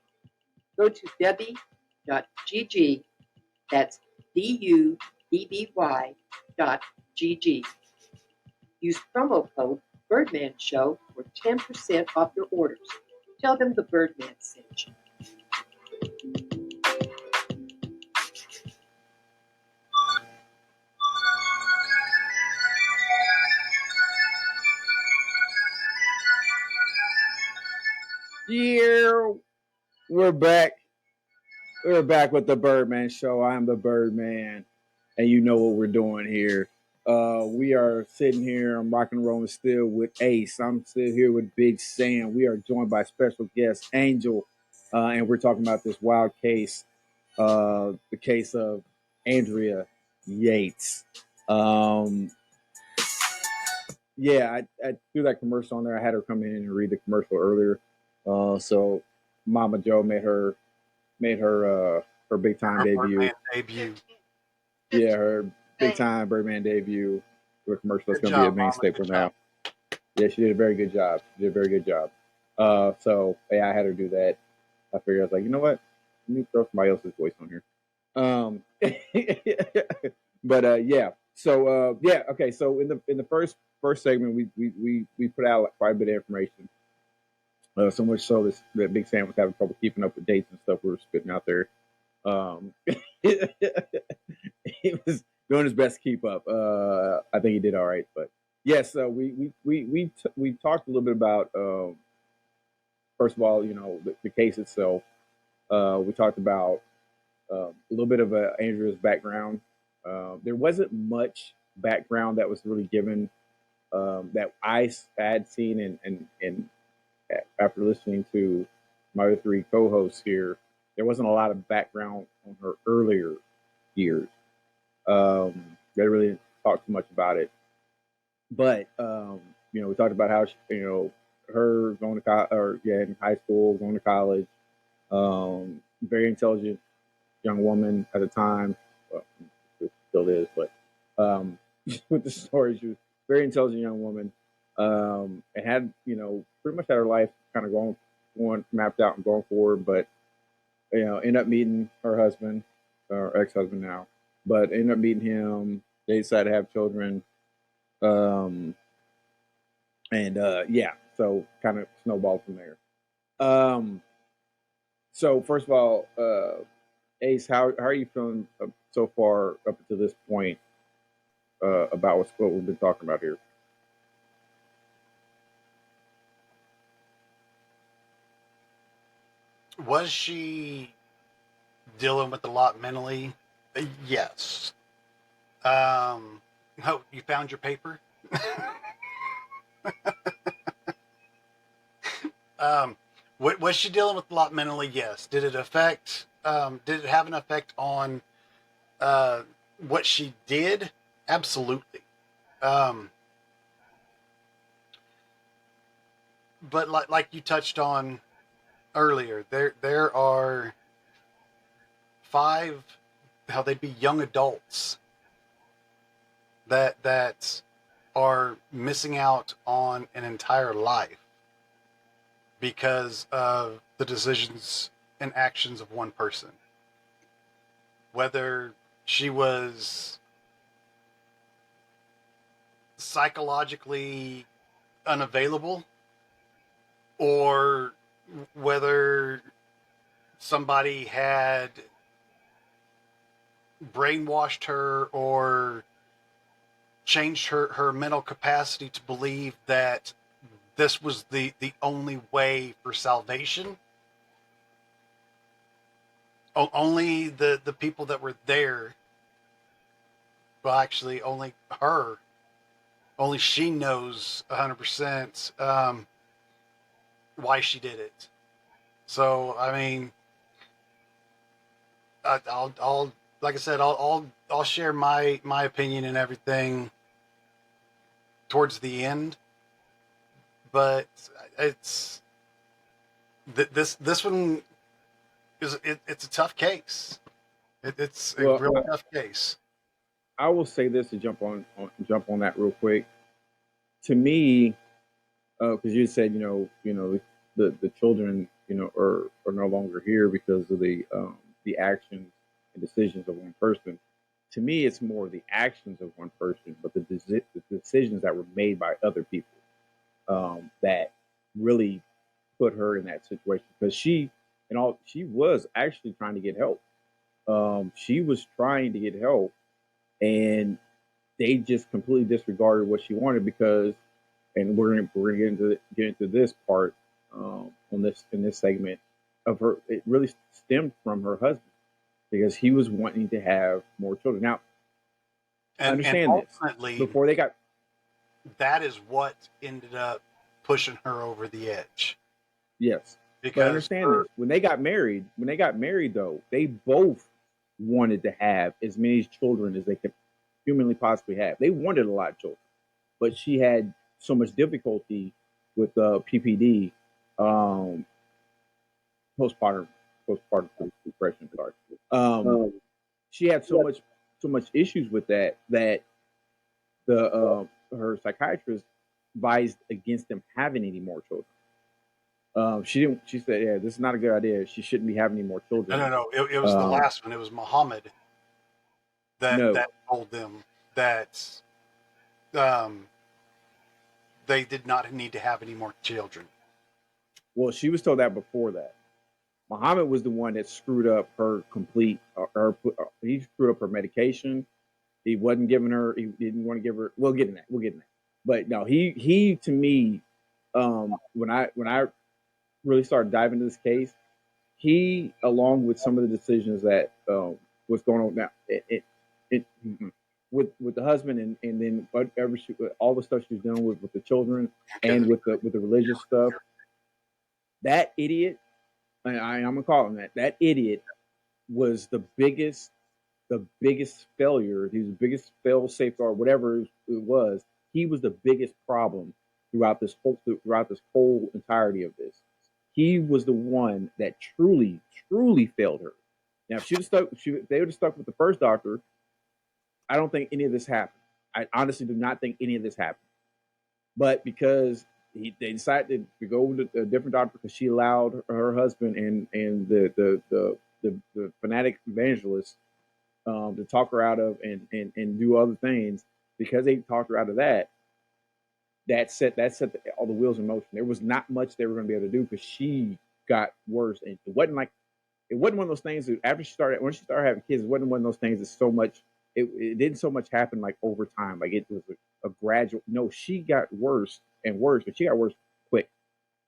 Go to debbie.gg, that's DUBBY.GG. Use promo code Birdman Show for 10% off your orders. Tell them the Birdman sent you. Yeah, we're back. We're back with the Birdman Show. I'm the Birdman, and you know what we're doing here. We are sitting here. I'm rocking and rolling still with Ace. I'm still here with Big Sam. We are joined by special guest Angel, and we're talking about this wild case, the case of Andrea Yates. Yeah, I threw that commercial on there. I had her come in and read the commercial earlier. So Mama Joe made her big time debut. Debut. Yeah, her big time Birdman debut. The commercial is Good going to be a job, mainstay Mama. for Good now. job. Yeah, she did a very good job. So yeah, I had her do that. I figured I was like, you know what? Let me throw somebody else's voice on here. But yeah. So yeah, okay. So in the first segment, we put out quite a bit of information. So much so that Big Sam was having trouble keeping up with dates and stuff we were spitting out there. He was doing his best to keep up. I think he did all right, but yes, we talked a little bit about first of all, you know, the case itself. We talked about a little bit of Andrea's background. There wasn't much background that was really given that I had seen, and after listening to my other three co-hosts here, there wasn't a lot of background on her earlier years. They really didn't talk too much about it, but you know, we talked about how she, you know, her going to in high school, going to college. Very intelligent young woman at the time. Well, it still is, but with the story, she was a very intelligent young woman, and had, you know, pretty much had her life kind of going mapped out and going forward. But you know, ended up meeting her husband, or ex-husband now, but ended up meeting him. They decided to have children, um, and yeah, so kind of snowballed from there. Um, so first of all, Ace, how are you feeling so far up to this point about what we've been talking about here? Was she dealing with a lot mentally? Yes. Oh, you found your paper? Was she dealing with a lot mentally? Yes. Did it affect? Did it have an effect on what she did? Absolutely. But like you touched on earlier, there are 5, how they'd be young adults that are missing out on an entire life because of the decisions and actions of one person. Whether she was psychologically unavailable, or whether somebody had brainwashed her or changed her mental capacity to believe that this was the only way for salvation. Only the people that were there, well, actually only she knows 100% why she did it. So I mean, I'll like I said, I'll share my opinion and everything towards the end, but it's This one is it's a tough case. It's a Well, real tough case. I will say this to jump on that real quick. To me, because you said the children are no longer here because of the actions and decisions of one person. To me, it's more the actions of one person, but the decisions that were made by other people that really put her in that situation because she was actually trying to get help. She was trying to get help, and they just completely disregarded what she wanted because, and we're gonna get into this part on this in this segment of her. It really stemmed from her husband because he was wanting to have more children. Now, And understand this ultimately, before they got that is what ended up pushing her over the edge. yes, but Because understand this when they got married. When they got married, though, they both wanted to have as many children as they could humanly possibly have. They wanted a lot of children, but she had so much difficulty with PPD, um, postpartum postpartum depression. Sorry, um, she had so much issues with that the her psychiatrist advised against them having any more children. She didn't. She said, "Yeah, this is not a good idea. She shouldn't be having any more children." no, it was the last one. It was Muhammad No, that told them that um, they did not need to have any more children. well, she was told that before that. Muhammad was the one that screwed up her complete. He screwed up her medication. He wasn't giving her. He didn't want to give her. We'll get in that. We'll get in that. But no, he to me, when I really started diving into this case, he along with some of the decisions that was going on now, with the husband and then whatever all the stuff she was dealing with the children and with the religious stuff. That idiot, I'm gonna call him that. That idiot was the biggest failure. He was the biggest fail safe or whatever it was. He was the biggest problem throughout this whole entirety of this. He was the one that truly failed her. Now, if they would have stuck with the first doctor, I don't think any of this happened. I honestly do not think any of this happened. But because they decided to go with a different doctor because she allowed her husband and the fanatic evangelist to talk her out of and do other things because they talked her out of that. That set all the wheels in motion. There was not much they were going to be able to do because she got worse, and it wasn't one of those things that when she started having kids, it wasn't one of those things that so much it didn't so much happen like over time. Like it was a gradual. No, she got worse and worse, but she got worse quick.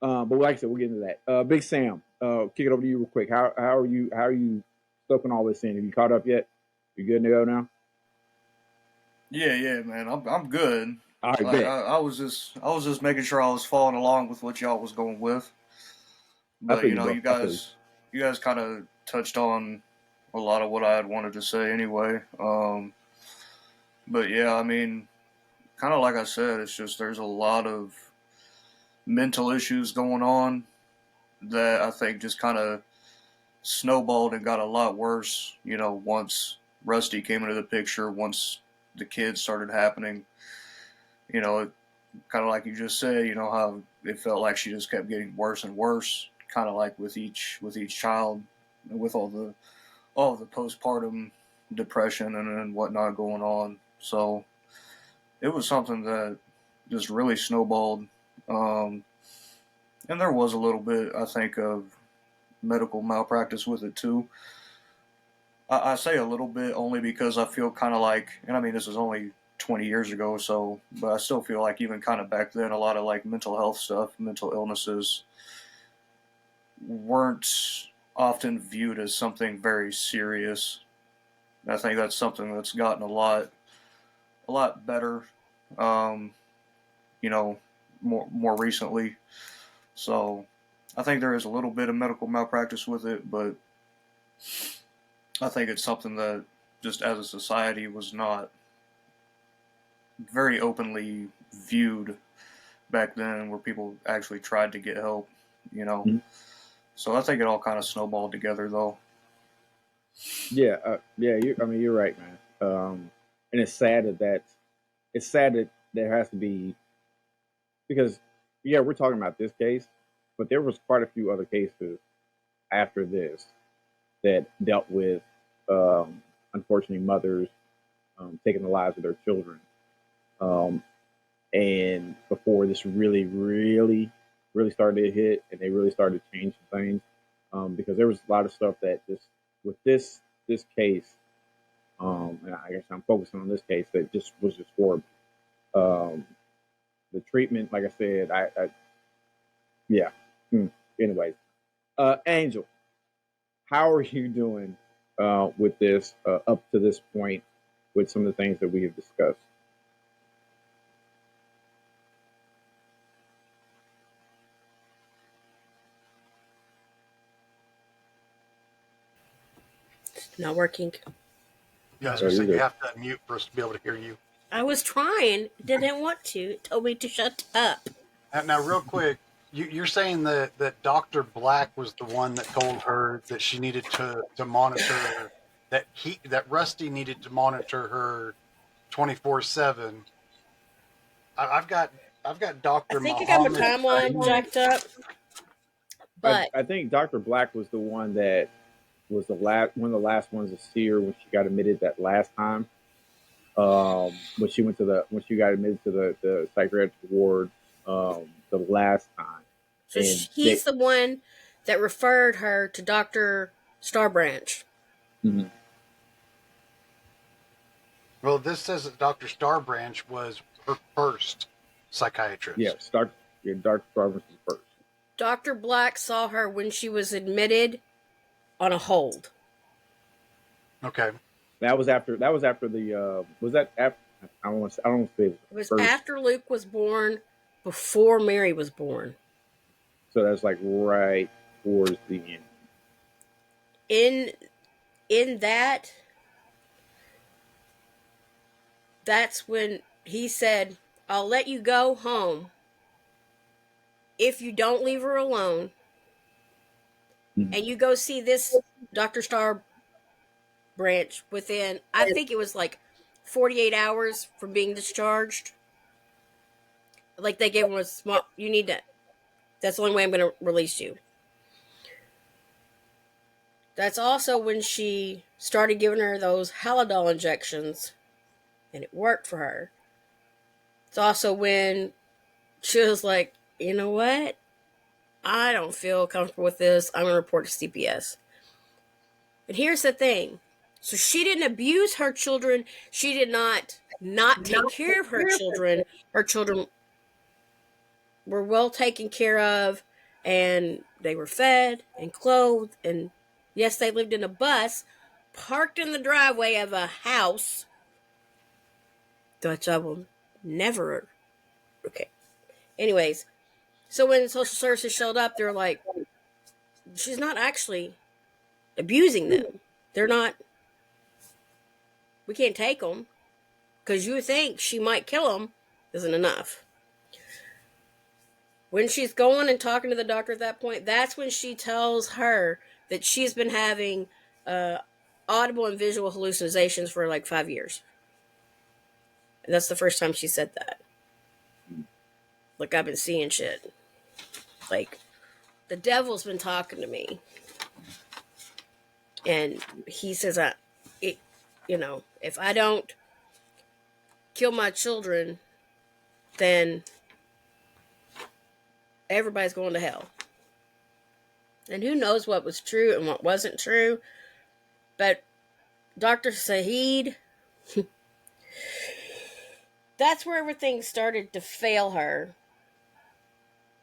But like I said, we'll get into that. Big Sam, kick it over to you real quick. How are you soaking all this in? Have you caught up yet? You good to go now? Yeah, man. I'm good. All right, Like bet. I was just making sure I was following along with what y'all was going with. I But feel you, bro. you I feel you. guys kind of touched on a lot of what I had wanted to say anyway. But yeah, I mean, kind of like I said, it's just there's a lot of mental issues going on that I think just kind of snowballed and got a lot worse. Once Rusty came into the picture, once the kids started happening, kind of like you just said, how it felt like she just kept getting worse and worse, kind of like with each child, with all the postpartum depression and whatnot going on. So it was something that just really snowballed. Um, and there was a little bit, I think, of medical malpractice with it too. I say a little bit only because I feel kind of like, and I mean, this is only 20 years ago, so, but I still feel like even kind of back then, a lot of like mental health stuff, mental illnesses weren't often viewed as something very serious. And I think that's something that's gotten a lot better, um, you know, more recently. So I think there is a little bit of medical malpractice with it, but I think it's something that just as a society was not very openly viewed back then, where people actually tried to get help. You know. Mhm. So I think it all kind of snowballed together, though. Yeah, you're right, man. And it's sad that there has to be because yeah, we're talking about this case, but there was quite a few other cases after this that dealt with unfortunately mothers taking the lives of their children. Um, and before this really started to hit, and they really started changing things, because there was a lot of stuff that just with this case, and I guess I'm focusing on this case that just was just horrible. Um, the treatment, like I said, I yeah. Anyways, Angel, how are you doing with this up to this point with some of the things that we have discussed? Not working. Yeah, I was So going to say, you're you good. have to unmute for us to be able to hear you. I was trying, didn't want to. It told me to shut up. Now real quick, you're saying that Dr. Black was the one that told her that she needed to monitor, that Rusty needed to monitor her 24/7. I've got I Dr. think I got my Muhammad. timeline jacked up, but I think Dr. Black was the one that was the last one of the last ones to see her when she got admitted that last time. When she got admitted to the psychiatric ward the last time, so and he's the one that referred her to Dr. Starbranch. Mhm. Well, this says that Dr. Starbranch was her first psychiatrist. Yeah, Dr. Starbranch was first. Dr. Black saw her when she was admitted on a hold. Okay. That was after the was that after I don't want to say It was first. after Luke was born, before Mary was born. So that's like right towards the end. In that's when he said, I'll let you go home if you don't leave her alone and you go see this Dr. Starbranch within, I think it was like 48 hours from being discharged. Like they gave him a small, you need to, that's the only way I'm going to release you. That's also when she started giving her those Halidol injections, and it worked for her. It's also when she was like, you know what? I don't feel comfortable with this. I'm going to report to CPS. And here's the thing. So she didn't abuse her children. She did not take care of her children. Her children were well taken care of, and they were fed and clothed, and yes, they lived in a bus parked in the driveway of a house, which I will never. Okay. Anyways, so when social services showed up, they're like, she's not actually abusing them. They're not. We can't take them because you think she might kill them isn't enough. When she's going and talking to the doctor at that point, that's when she tells her that she's been having audible and visual hallucinations for like 5 years. And that's the first time she said that. Like, I've been seeing shit. Like, the devil's been talking to me. And he says, if I don't kill my children, then everybody's going to hell. And who knows what was true and what wasn't true. But Dr. Saeed, that's where everything started to fail her.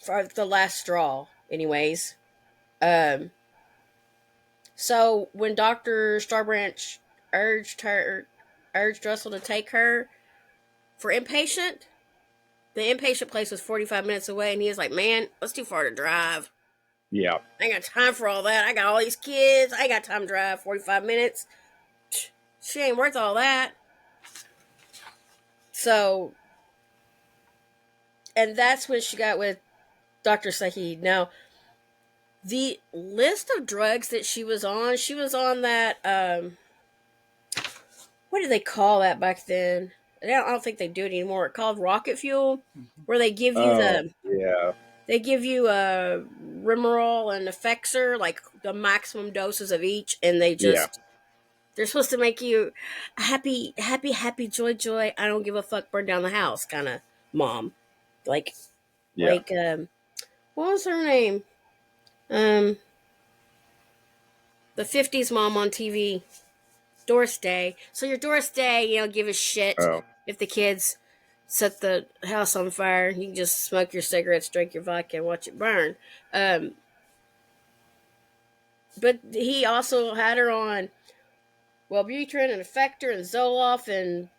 For the last straw, anyways. So when Dr. Starbranch urged Russell to take her for inpatient, the inpatient place was 45 minutes away, and he was like, man, that's too far to drive. Yeah. I ain't got time for all that. I got all these kids. I ain't got time to drive 45 minutes. She ain't worth all that. So, and that's when she got with Dr. Saeed. Now, The list of drugs that she was on that, what did they call that back then? I don't think they do it anymore. It's called rocket fuel, where they give you Oh, yeah. they give you a Rimerol and Effexor, like the maximum doses of each, and Yeah. they're supposed to make you happy, happy, happy, joy, joy. I don't give a fuck, burn down the house, kind of mom. Like, Yeah. what was her name? Um, the '50s mom on TV, Doris Day. So your Doris Day, give a shit Oh, if the kids set the house on fire. You can just smoke your cigarettes, drink your vodka, and watch it burn. Um, but he also had her on Wellbutrin and Effector and Zoloft and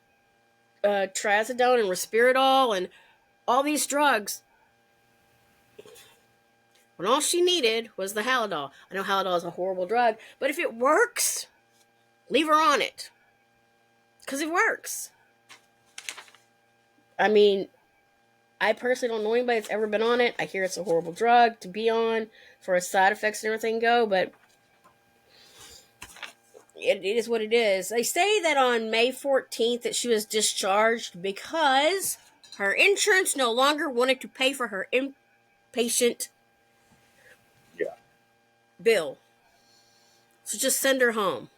Trazodone and Respirodol and all these drugs when all she needed was the Halidol. I know Halidol is a horrible drug, but if it works, leave her on it. Because it works. I mean, I personally don't know anybody that's ever been on it. I hear it's a horrible drug to be on for its side effects and everything go, but it is what it is. They say that on May 14th that she was discharged because her insurance no longer wanted to pay for her inpatient yeah. bill. So just send her home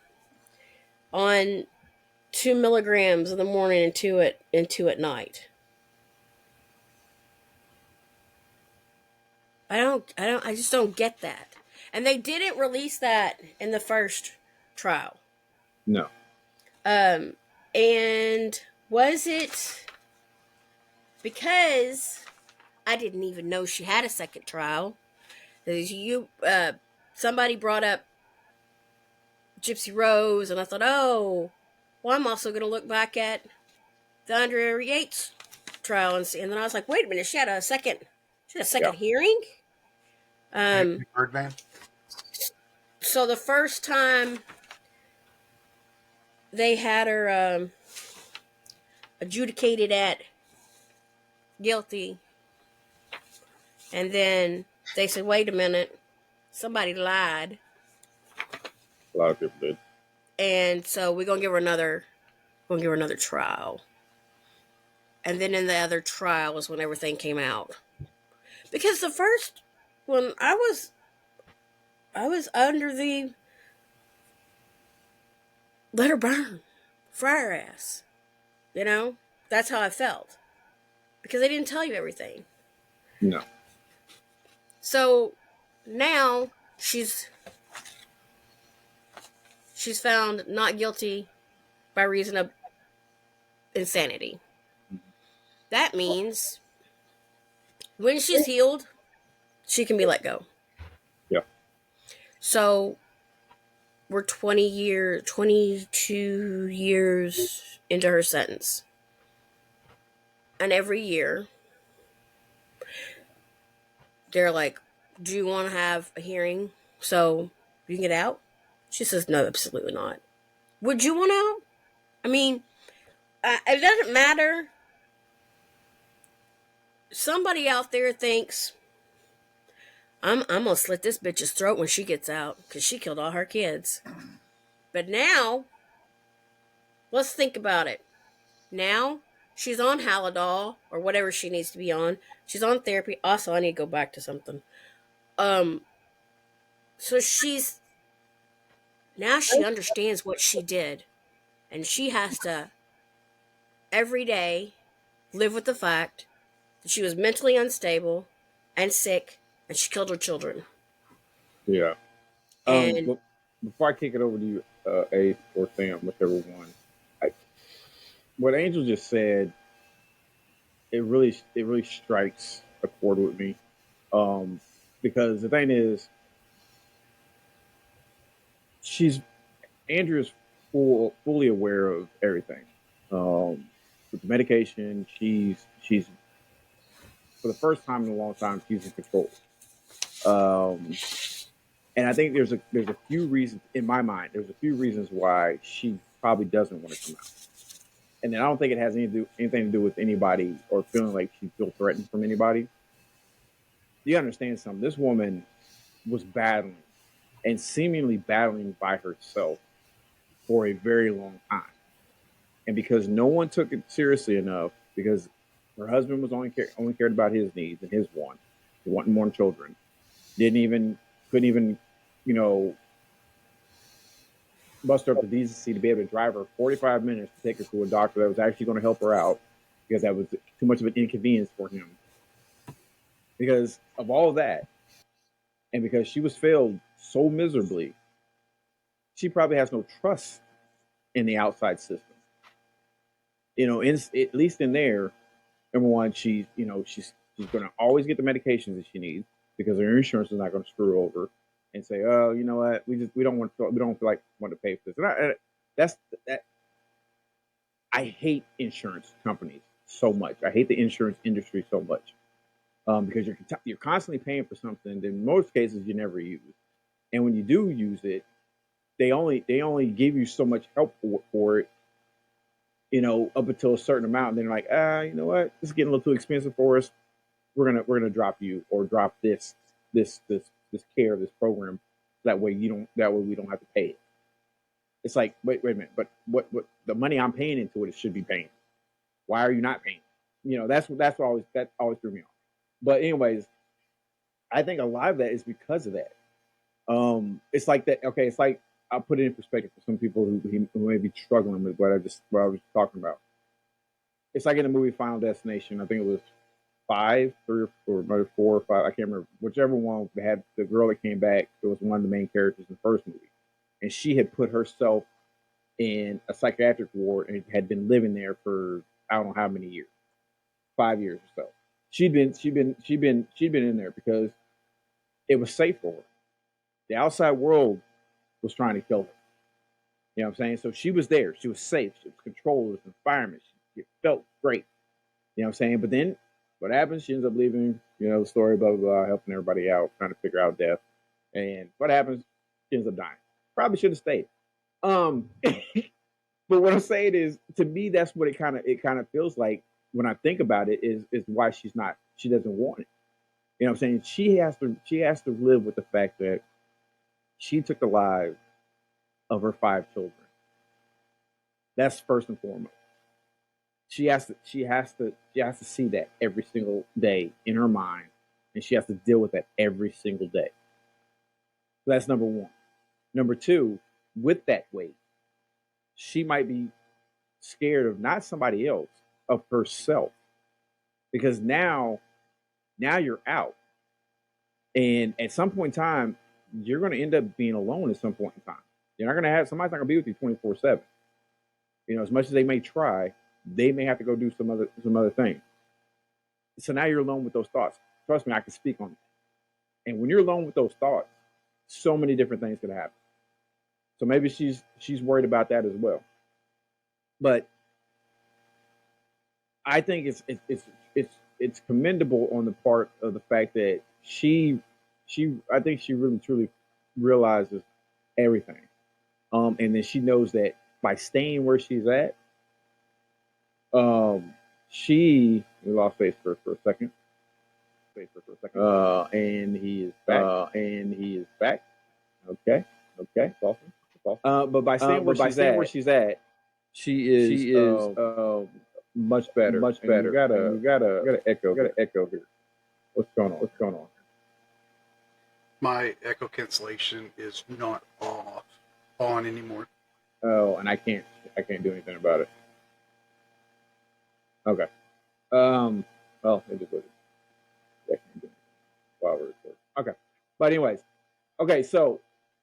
on 2 milligrams in the morning and two at night. I just don't get that. And they didn't release that in the first trial. No. And was it because I didn't even know she had a second trial? Somebody brought up Gypsy Rose, and I thought, oh, well, I'm also going to look back at the Andrea Yates trial and see. And then I was like, wait a minute, she had a second Yeah. hearing. Birdman. So the first time they had her adjudicated at guilty, and then they said, wait a minute, somebody lied, A lot of people did. and so we're gonna give her another trial. And then in the other trial was when everything came out, because the first one I was under the let her burn, fry her ass, that's how I felt, because they didn't tell you everything. No. So now she's found not guilty by reason of insanity. That means when she's healed, she can be let go. Yeah. So we're 22 years into her sentence. And every year, they're like, do you want to have a hearing so you can get out? She says, no, absolutely not. Would you want out? I mean, it doesn't matter. Somebody out there thinks, I'm gonna slit this bitch's throat when she gets out because she killed all her kids. But now, let's think about it. Now, she's on Halidol or whatever she needs to be on. She's on therapy. Also, I need to go back to something. So now she understands what she did, and she has to every day live with the fact that she was mentally unstable and sick, and she killed her children. Yeah. And Before I kick it over to you, Ace or Sam, whichever one, what Angel just said, it really strikes a chord with me. Because the thing is, Andrea's fully aware of everything. With the medication, she's for the first time in a long time, she's in control. And I think there's a few reasons in my mind. There's a few reasons why she probably doesn't want to come out. And then I don't think it has anything to do with anybody or feeling like she feels threatened from anybody. You understand something? This woman was battling and seemingly battling by herself for a very long time. And because no one took it seriously enough, because her husband was only cared about his needs and his wants, he wanted more children, didn't even couldn't even, you know, muster up the decency to be able to drive her 45 minutes to take her to a doctor that was actually going to help her out because that was too much of an inconvenience for him. Because of all of that, and because she was failed so miserably, she probably has no trust in the outside system. At least in there, number one, she's going to always get the medications that she needs because her insurance is not going to screw her over and say, oh, you know what, we don't feel like want to pay for this. That's that. I hate insurance companies so much. I hate the insurance industry so much because you're constantly paying for something that in most cases you never use, and when you do use it, they only give you so much help for it, up until a certain amount. And then they're like, you know what, this is getting a little too expensive for us. We're gonna drop you or drop this care, this program. That way we don't have to pay it. It's like, wait a minute, but what the money I'm paying into it should be paying. Why are you not paying? That always threw me off. But anyways, I think a lot of that is because of that. It's like that. Okay, it's like I'll put it in perspective for some people who may be struggling with what I was talking about. It's like in the movie Final Destination. I think it was maybe 4 or 5. I can't remember. Whichever one had the girl that came back. It was one of the main characters in the first movie, and she had put herself in a psychiatric ward and had been living there for I don't know how many years, 5 years or so. She'd been in there because it was safe for her. The outside world was trying to kill her. You know what I'm saying? So she was there. She was safe. She was controlled. It was an environment. She felt great. You know what I'm saying? But then what happens? She ends up leaving, the story, blah, blah, blah, helping everybody out, trying to figure out death. And what happens? She ends up dying. Probably should have stayed. But what I'm saying is, to me, that's what it kind of feels like when I think about it. Is why she doesn't want it. You know what I'm saying? She has to live with the fact that she took the lives of her 5 children. That's first and foremost. She has to see that every single day in her mind, and she has to deal with that every single day. So that's number one. Number two, with that weight, she might be scared of not somebody else, of herself, because now you're out, and at some point in time, you're going to end up being alone. At some point in time, you're not going to have somebody's not going to be with you 24/7. As much as they may try, they may have to go do some other thing. So now you're alone with those thoughts. Trust me, I can speak on that. And when you're alone with those thoughts, so many different things could happen. So maybe she's worried about that as well. But I think it's commendable on the part of the fact that I think she really truly realizes everything. And then she knows that by staying where she's at, we lost face for a second. And he is back. Okay. It's awesome. But by staying where she's at, she is much better. Much better. You gotta echo here. What's going on? My echo cancellation is not on anymore. Oh, and I can't do anything about it. Okay. Well, it is what it is. I can't do anything while we're recording. Okay. But anyways, okay. So,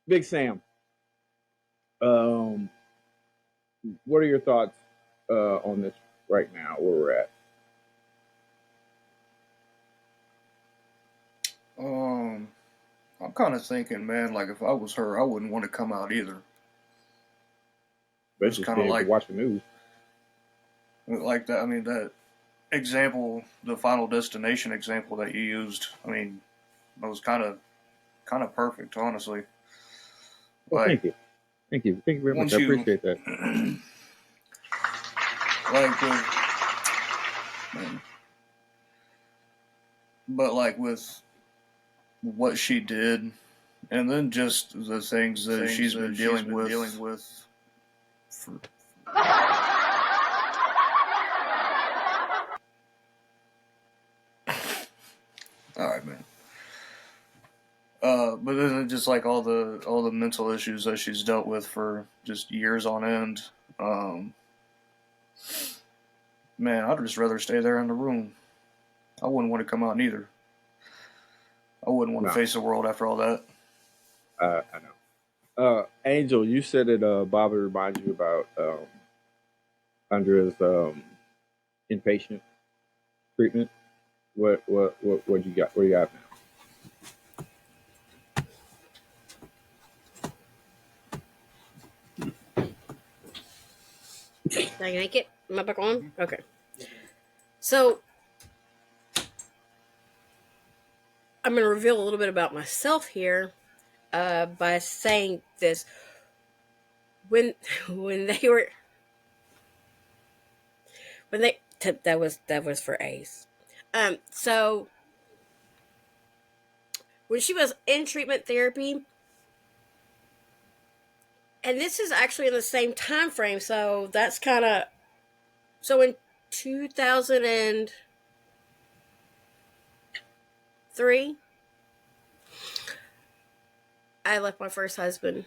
Big Sam, what are your thoughts on this right now, where we're at? I'm kind of thinking, man, like if I was her, I wouldn't want to come out either. It's kind of like watch the news. Like that. I mean, that example, the Final Destination example that you used. I mean, that was kind of perfect, honestly. Well, thank you. Thank you very much. I appreciate that. But like with what she did, And then just the things that she's been dealing with. All right, man. But then just like all the mental issues that she's dealt with for just years on end. Man, I'd just rather stay there in the room. I wouldn't want to come out neither. I wouldn't want to face the world after all that. I know. Angel, you said it. Bobby reminded you about Andrea's inpatient treatment. What you got? What do you got now? Did I make it? Am I back on? Okay. So I'm going to reveal a little bit about myself here by saying this. When they were that was for Ace. So when she was in treatment therapy, and this is actually in the same time frame, so that's kind of so in 2003, I left my first husband,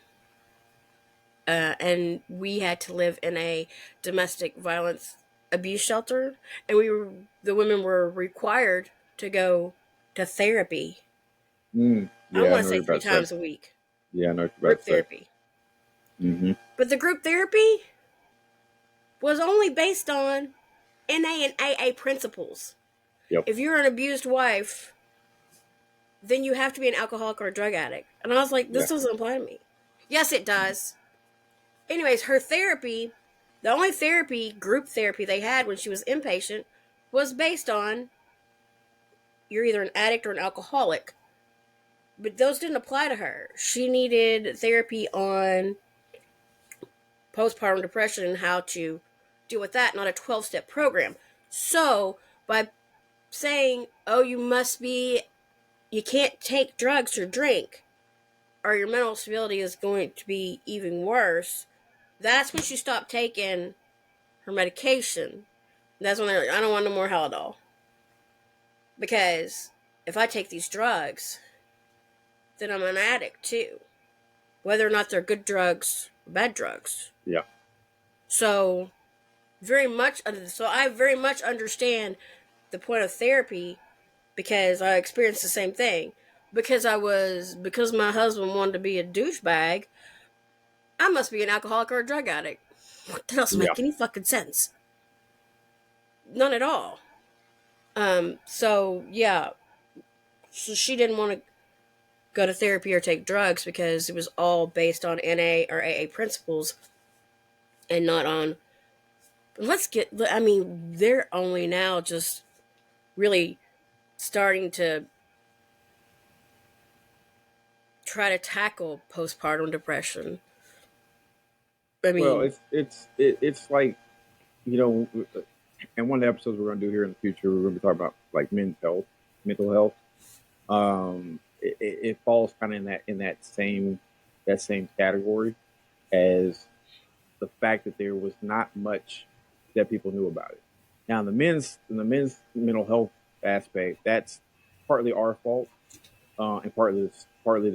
and we had to live in a domestic violence abuse shelter, and the women were required to go to therapy. Yeah, I want to say 3 times a week. Yeah, I know what you're Group about to therapy. say. Mm-hmm. But the group therapy was only based on NA and AA principles. Yep. If you're an abused wife, then you have to be an alcoholic or a drug addict. And I was like, this doesn't apply to me. Yes, it does. Anyways, her therapy, the only group therapy they had when she was inpatient, was based on you're either an addict or an alcoholic. But those didn't apply to her. She needed therapy on postpartum depression and how to deal with that, not a 12-step program. So by saying, oh, you can't take drugs or drink, or your mental stability is going to be even worse, that's when she stopped taking her medication. That's when they're like, I don't want no more Halidol. Because if I take these drugs, then I'm an addict too. Whether or not they're good drugs or bad drugs. Yeah. So I very much understand the point of therapy, because I experienced the same thing. Because my husband wanted to be a douchebag, I must be an alcoholic or a drug addict. That doesn't make any fucking sense. None at all. So she didn't want to go to therapy or take drugs because it was all based on NA or AA principles and not on. They're only now just really starting to try to tackle postpartum depression. Well, it's like, in one of the episodes we're going to do here in the future, we're going to be talking about like mental health. It falls kind of in that same category as the fact that there was not much that people knew about it. Now, in the men's mental health aspect, that's partly our fault, and partly the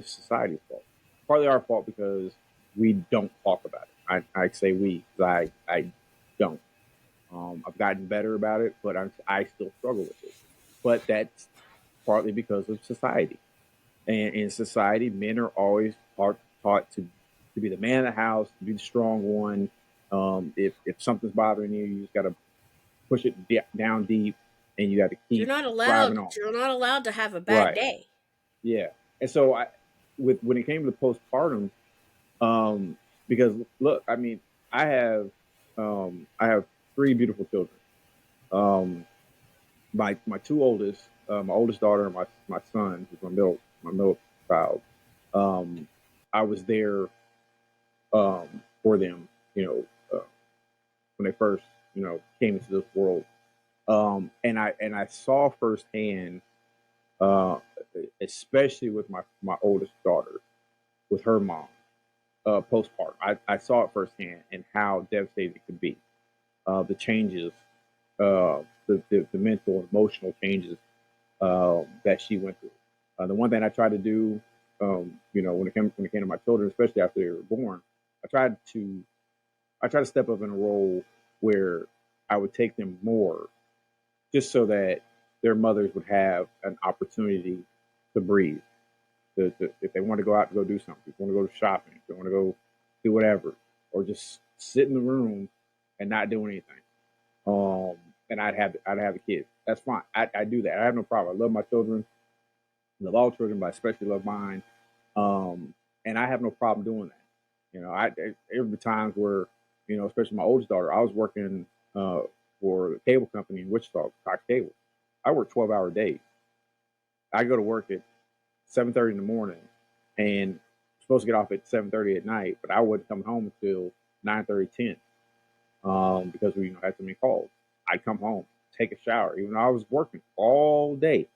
society's fault. Partly our fault because we don't talk about it. I say we, because I don't. I've gotten better about it, but I still struggle with it. But that's partly because of society. And in society, men are always taught to be the man of the house, to be the strong one. If something's bothering you, you just got to push it down deep, and you got to keep driving on. You're not allowed to have a bad day. Yeah, and so when it came to postpartum, because look, I mean, I have 3 beautiful children. My 2 oldest, my oldest daughter and my son, who's my middle child. I was there for them, when they first, came into this world. And I saw firsthand, especially with my oldest daughter, with her mom postpartum. I saw it firsthand and how devastating it could be. The changes, the mental and emotional changes that she went through. The one thing I tried to do, when it came to my children, especially after they were born, I tried to step up in a role where I would take them more, just so that their mothers would have an opportunity to breathe. If they want to go out to go do something, if they want to go shopping, if they want to go do whatever, or just sit in the room and not do anything. And I'd have the kids. That's fine. I do that. I have no problem. I love my children. I love all children, but I especially love mine. And I have no problem doing that. There were times where, especially my oldest daughter, I was working for a cable company in Wichita, Cox Cable. I work 12-hour days. I go to work at 7:30 in the morning, and I'm supposed to get off at 7:30 at night, but I wouldn't come home until 9:30, 10, because we had so many calls. I'd come home, take a shower, even though I was working all day.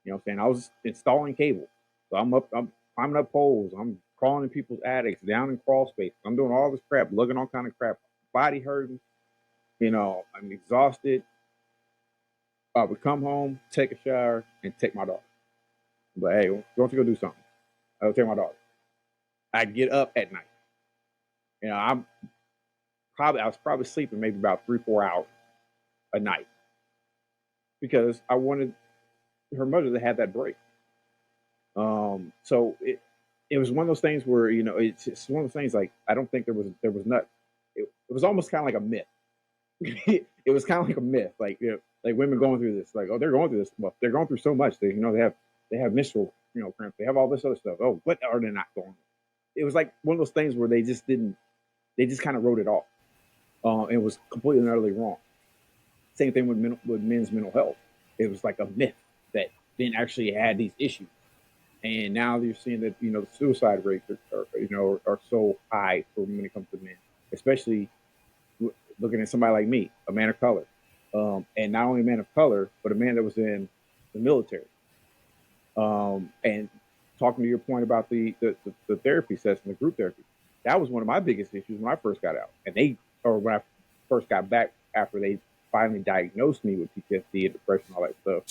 You know what I'm saying? I was installing cable. So I'm climbing up poles, I'm crawling in people's attics, down in crawl space. I'm doing all this crap, lugging all kind of crap, body hurting, I'm exhausted. I would come home, take a shower, and take my daughter. But hey, why don't you go do something? I would take my daughter. I'd get up at night. I was probably sleeping maybe about 3-4 hours a night, because I wanted her mother to have that break. So it was one of those things where, it's one of those things, like, I don't think there was not. It was almost kind of like a myth. It was kind of like a myth, like, like women going through this, like, oh, they're going through this. Well, they're going through so much. They have menstrual, cramps. They have all this other stuff. Oh, what are they not going through? It was like one of those things where they just kind of wrote it off. It was completely and utterly wrong. Same thing with men's mental health. It was like a myth that men actually had these issues, and now you're seeing that the suicide rates are so high when it comes to men, especially looking at somebody like me, a man of color, and not only a man of color, but a man that was in the military. And talking to your point about the therapy session, the group therapy, that was one of my biggest issues when I first got out, when I first got back after they finally diagnosed me with PTSD and depression, all that stuff.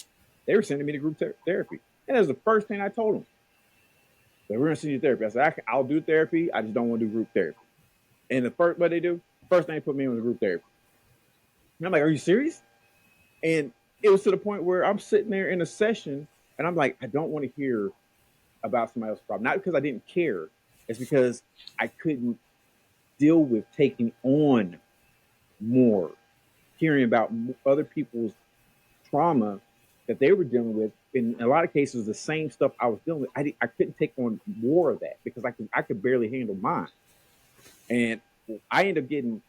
They were sending me to group therapy, and that was the first thing I told them. They were going to send you to therapy. I said, I'll do therapy. I just don't want to do group therapy. And what they do, first thing they put me in was group therapy. And I'm like, are you serious? And it was to the point where I'm sitting there in a session, and I'm like, I don't want to hear about somebody else's problem. Not because I didn't care. It's because I couldn't deal with taking on more, hearing about other people's trauma that they were dealing with. In a lot of cases, the same stuff I was dealing with. I couldn't take on more of that because I could barely handle mine. And I ended up getting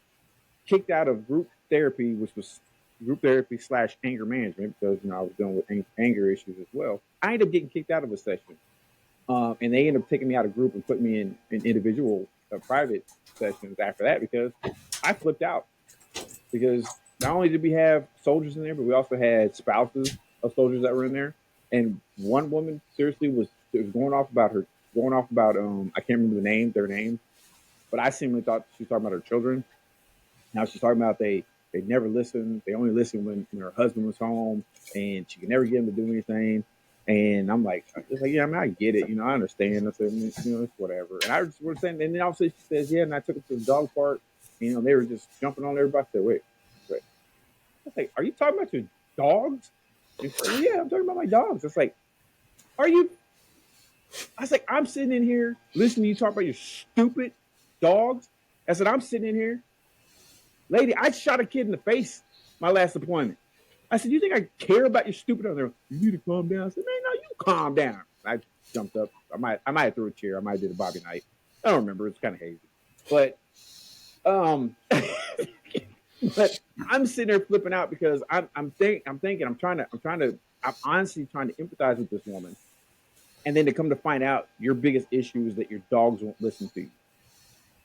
kicked out of group therapy, which was group therapy / anger management, because I was dealing with anger issues as well. I ended up getting kicked out of a session, and they ended up taking me out of group and putting me in individual private sessions after that, because I flipped out. Because not only did we have soldiers in there, but we also had spouses of soldiers that were in there. And one woman seriously was going off about I can't remember their names, but I seemingly thought she was talking about her children. Now she's talking about they never listened. They only listened when her husband was home, and she could never get him to do anything. And I'm like, yeah, I get it. I understand. I said, it's whatever. And I was saying, and then all of a sudden she says, yeah, and I took them to the dog park. They were just jumping on everybody. I said, wait. I was like, are you talking about your dogs? And she said, yeah, I'm talking about my dogs. It's like, are you? I was like, I'm sitting in here listening to you talk about your stupid dogs. I said, I'm sitting in here. Lady, I shot a kid in the face my last deployment. I said, you think I care about your stupid other? You need to calm down. I said, man, no, you calm down. I jumped up. I might have threw a chair. I might have did a Bobby Knight. I don't remember. It's kind of hazy. But but I'm sitting there flipping out because I'm honestly trying to empathize with this woman. And then to come to find out your biggest issue is that your dogs won't listen to you.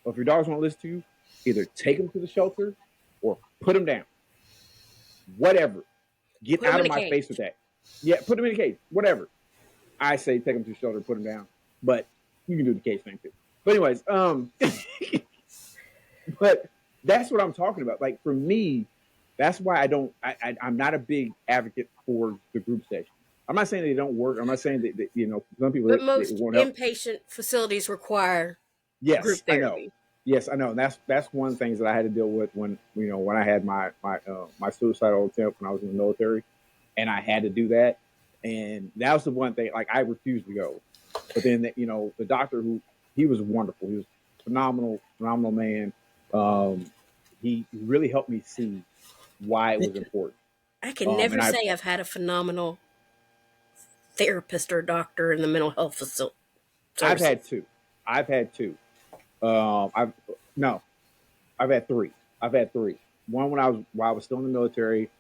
Well, if your dogs won't listen to you, either take them to the shelter or put them down. Whatever. Get out of my face with that. Yeah, put them in a cage. Whatever. I say take them to the shelter, put them down. But You can do the case thing too. But anyways, but that's what I'm talking about. Like for me, that's why I'm not a big advocate for the group session. I'm not saying they don't work. I'm not saying that some people But it most won't help. inpatient facilities require group Yes, I know. therapy. Yes, I know. And that's one of the things that I had to deal with when when I had my suicidal attempt when I was in the military, and I had to do that. And that was the one thing. Like I refused to go, but then the doctor he was wonderful. He was phenomenal man. Um, he really helped me see why it was important. I can never And say I've had a phenomenal therapist or doctor in the mental health I've services. had two. I've had two. I've no, I've had three. I've had three. One while I was still in the military.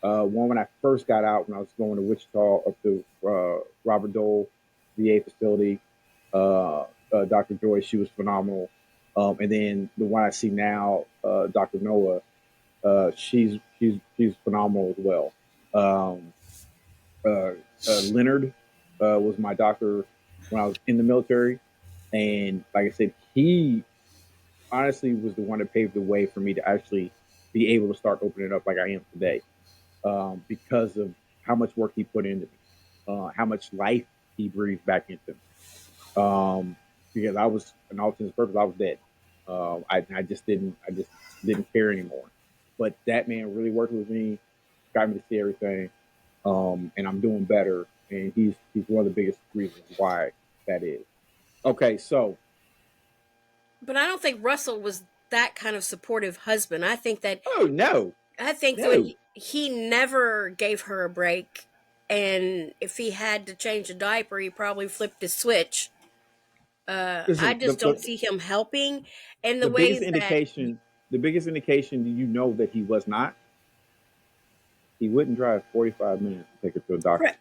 One when I first got out when I was going to Wichita up to Robert Dole VA facility. Dr. Joy, she was phenomenal. And then the one I see now, Dr. Noah, she's phenomenal as well. Um, Leonard was my doctor when I was in the military, and like I said, he honestly was the one that paved the way for me to actually be able to start opening up like I am today, because of how much work he put into me, how much life he breathed back into me. Because I was, in all intents and purposes, I was dead. I just didn't care anymore. But that man really worked with me, got me to see everything, and I'm doing better. And he's one of the biggest reasons why that is. Okay, so But I don't think Russell was that kind of supportive husband. oh no, I think that no, he never gave her a break, and if he had to change a diaper, he probably flipped his switch. I listen, just don't see him helping, and the the way biggest that indication, the biggest indication that he was not, he wouldn't drive 45 minutes to take her to a doctor.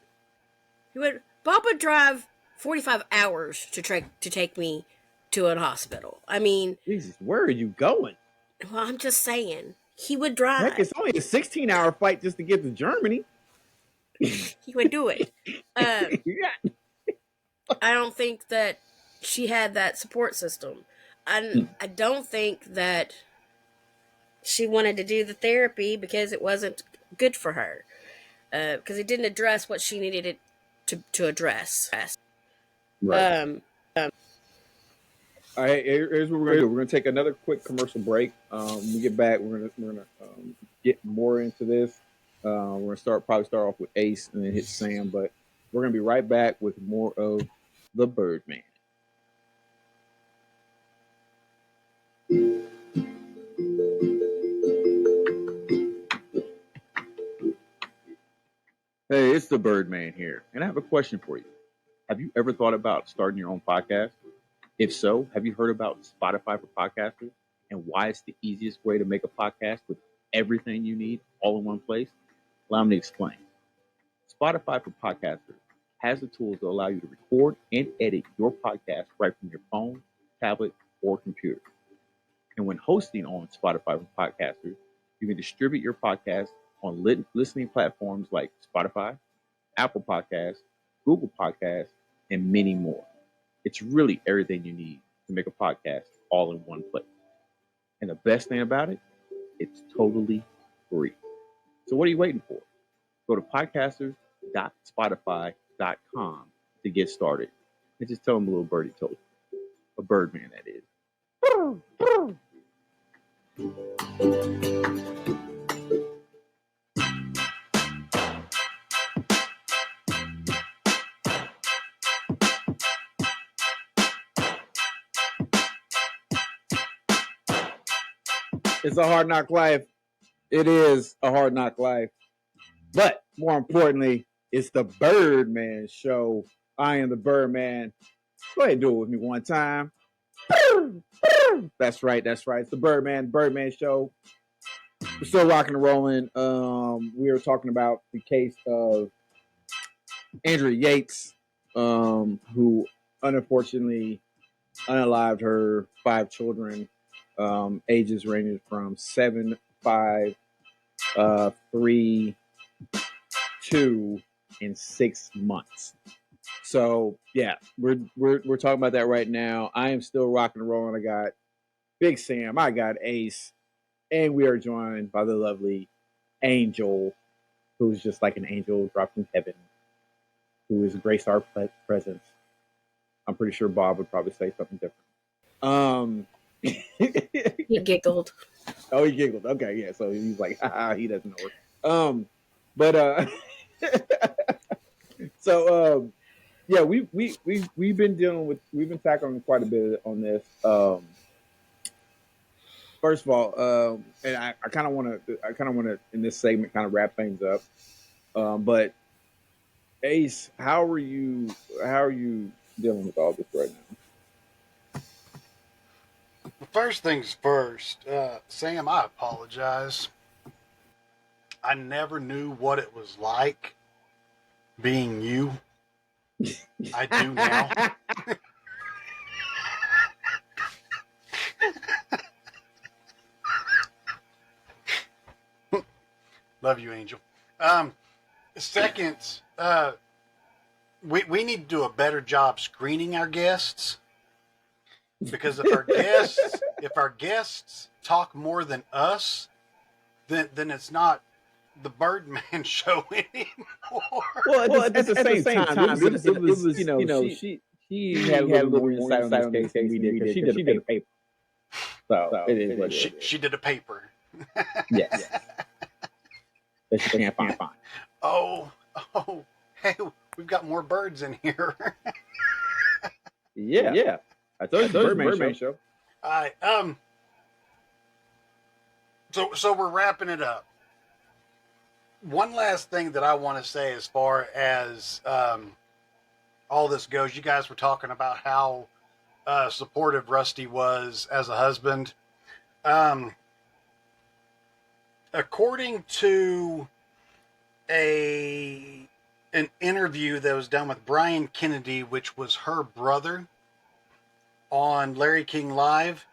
correct, Bob would drive 45 hours to take me to a hospital. I mean, Jesus, where are you going? well, I'm just saying he would Heck, drive. it's only a 16-hour flight just to get to Germany. He would do it. Yeah. I don't think that she had that support system. I don't think that she wanted to do the therapy because it wasn't good for her. Because it didn't address what she needed it to address. Right. Um, All right, here's what we're gonna do. We're gonna take another quick commercial break. When we get back, we're gonna get more into this. We're gonna probably start off with Ace and then hit Sam, but we're gonna be right back with more of the Birdman. Hey, it's the Birdman here, and I have a question for you. Have you ever thought about starting your own podcast? If so, have you heard about Spotify for podcasters and why it's the easiest way to make a podcast with everything you need all in one place? Allow me to explain. Spotify for podcasters has the tools to allow you to record and edit your podcast right from your phone, tablet, or computer. And when hosting on Spotify for podcasters, you can distribute your podcast on listening platforms like Spotify, Apple Podcasts, Google Podcasts, and many more. It's really everything you need to make a podcast all in one place. And the best thing about it, it's totally free. So what are you waiting for? Go to podcasters.spotify.com to get started. And just tell them a little birdie told you. A Birdman, that is. It's a hard knock life. It is a hard knock life. But more importantly, it's the Birdman show. I am the Birdman. Go ahead and do it with me one time. That's right. That's right. It's the Birdman show. We're still rocking and rolling. We are talking about the case of Andrea Yates, who unfortunately unalived her 5 children, ages ranging from 7, 5, 3, 2, and 6 months. So yeah, we're talking about that right now. I am still rocking and rolling. I got Big Sam, I got Ace, and we are joined by the lovely Angel, who's just like an angel dropped from heaven, who is grace our presence. I'm pretty sure Bob would probably say something different. He giggled. Oh, he giggled. Okay, yeah. So he's like, he doesn't know it. But so yeah, we've been tackling quite a bit on this. First of all, and I kind of want to in this segment kind of wrap things up. But Ace, how are you dealing with all this right now? First things first, Sam, I apologize. I never knew what it was like being you. I do now. Love you, Angel. Second, we need to do a better job screening our guests, because if our guests talk more than us, then it's not the Birdman show anymore. Well, at the same time, it was she had a little more insight on this case than we did because she did a paper. So it is what she did a paper. Yes. That she can't find. Oh, hey, we've got more birds in here. Yeah. I told you, the Birdman show. All right. So we're wrapping it up. One last thing that I want to say as far as all this goes, you guys were talking about how supportive Rusty was as a husband. According to an interview that was done with Brian Kennedy, which was her brother, on Larry King Live,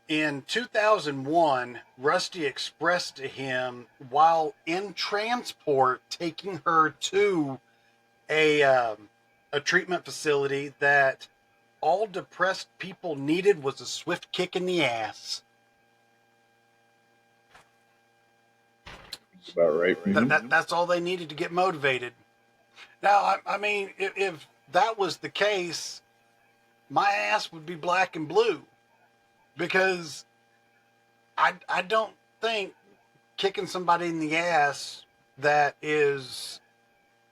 in 2001, Rusty expressed to him while in transport taking her to a treatment facility that all depressed people needed was a swift kick in the ass. About right. Mm-hmm. That's all they needed to get motivated. Now, I mean, if that was the case, my ass would be black and blue, because I don't think kicking somebody in the ass that is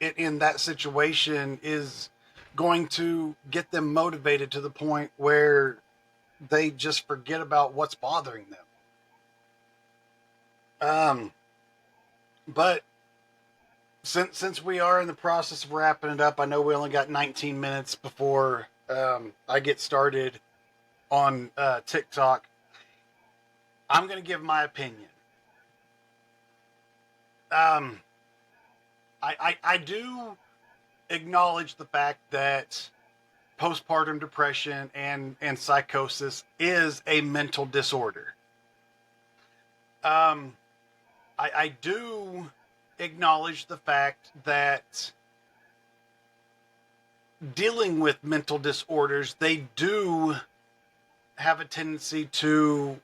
in that situation is going to get them motivated to the point where they just forget about what's bothering them. But since we are in the process of wrapping it up, I know we only got 19 minutes before I get started on TikTok. I'm going to give my opinion. I do acknowledge the fact that postpartum depression and psychosis is a mental disorder. I do acknowledge the fact that dealing with mental disorders, they do have a tendency to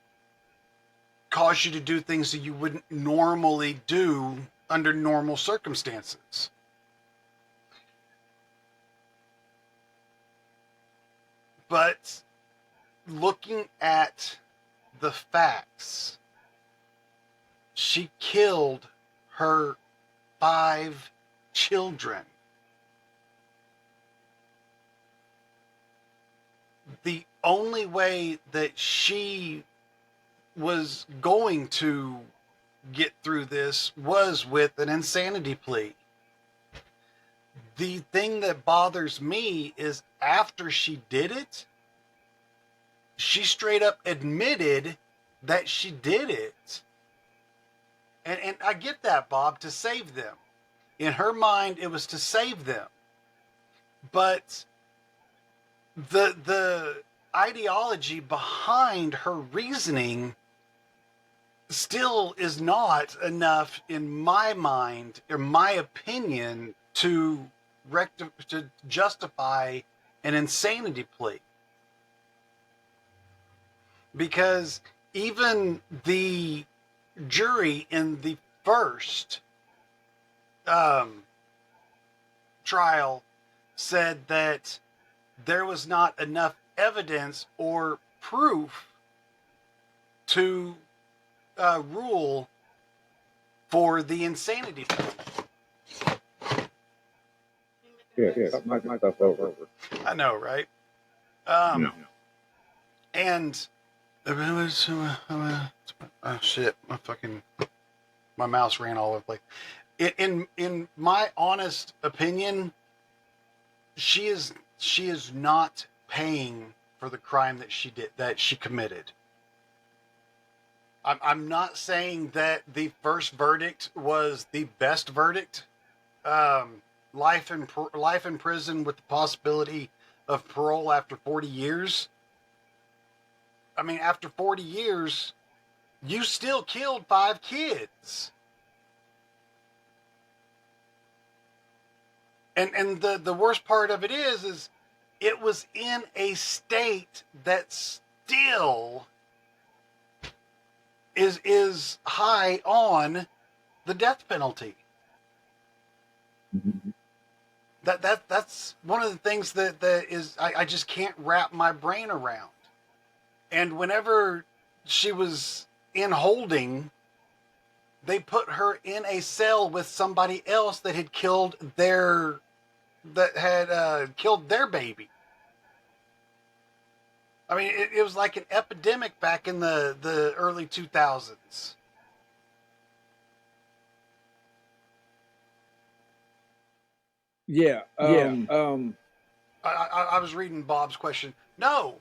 cause you to do things that you wouldn't normally do under normal circumstances. But looking at the facts, she killed her 5 children. The only way that she was going to get through this was with an insanity plea. The thing that bothers me is after she did it, she straight up admitted that she did it. And I get that, Bob, to save them. In her mind, it was to save them. But the ideology behind her reasoning still is not enough, in my mind, or my opinion, to to justify an insanity plea. Because even the jury in the first trial said that there was not enough evidence or proof to rule for the insanity plea. Yeah. My stuff's over. I know, right? No. And oh shit, my mouse ran all over the place. In my honest opinion, she is not paying for the crime that she committed. I'm not saying that the first verdict was the best verdict. Life in prison with the possibility of parole after 40 years. I mean, after 40 years, you still killed 5 kids. And the worst part of it is it was in a state that still is high on the death penalty. Mm-hmm. That's one of the things that is I just can't wrap my brain around. And whenever she was in holding, they put her in a cell with somebody else that had killed their baby. I mean, it was like an epidemic back in the early 2000s. Yeah. I was reading Bob's question. No,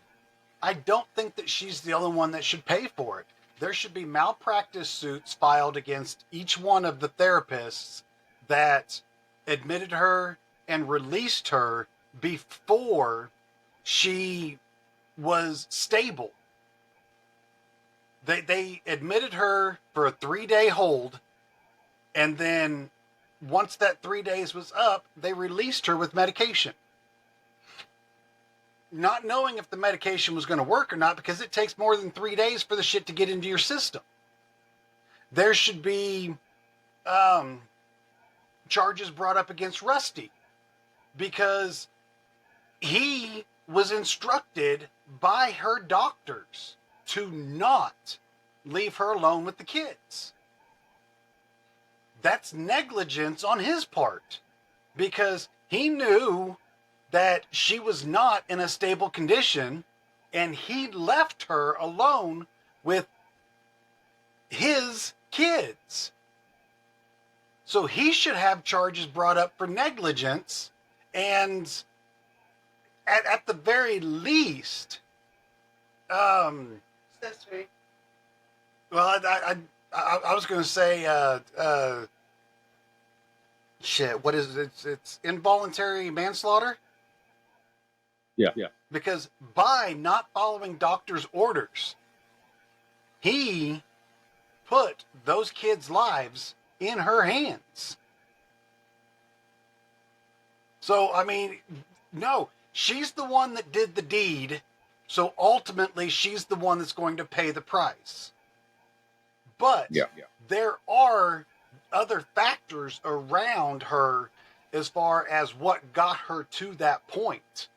I don't think that she's the only one that should pay for it. There should be malpractice suits filed against each one of the therapists that admitted her and released her before she was stable. They admitted her for a 3-day hold, and then once that 3 days was up, they released her with medication. Not knowing if the medication was going to work or not, because it takes more than 3 days for the shit to get into your system. There should be charges brought up against Rusty, because he was instructed by her doctors to not leave her alone with the kids. That's negligence on his part, because he knew that she was not in a stable condition, and he left her alone with his kids. So he should have charges brought up for negligence, and at the very least, Accessory. well, I was going to say, shit, what is it? It's involuntary manslaughter. Yeah. Because by not following doctor's orders, he put those kids' lives in her hands. So, I mean, no, she's the one that did the deed. So ultimately, she's the one that's going to pay the price. But there are other factors around her as far as what got her to that point.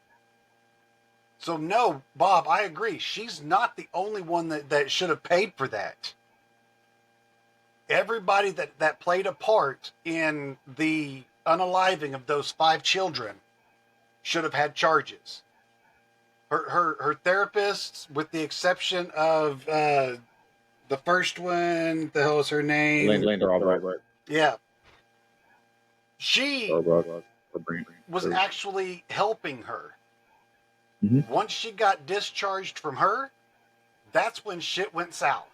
So no, Bob, I agree. She's not the only one that should have paid for that. Everybody that played a part in the unaliving of those 5 children should have had charges. Her therapists, with the exception of the first one, the hell was her name? Right. Yeah. She was actually helping her. Mm-hmm. Once she got discharged from her, that's when shit went south.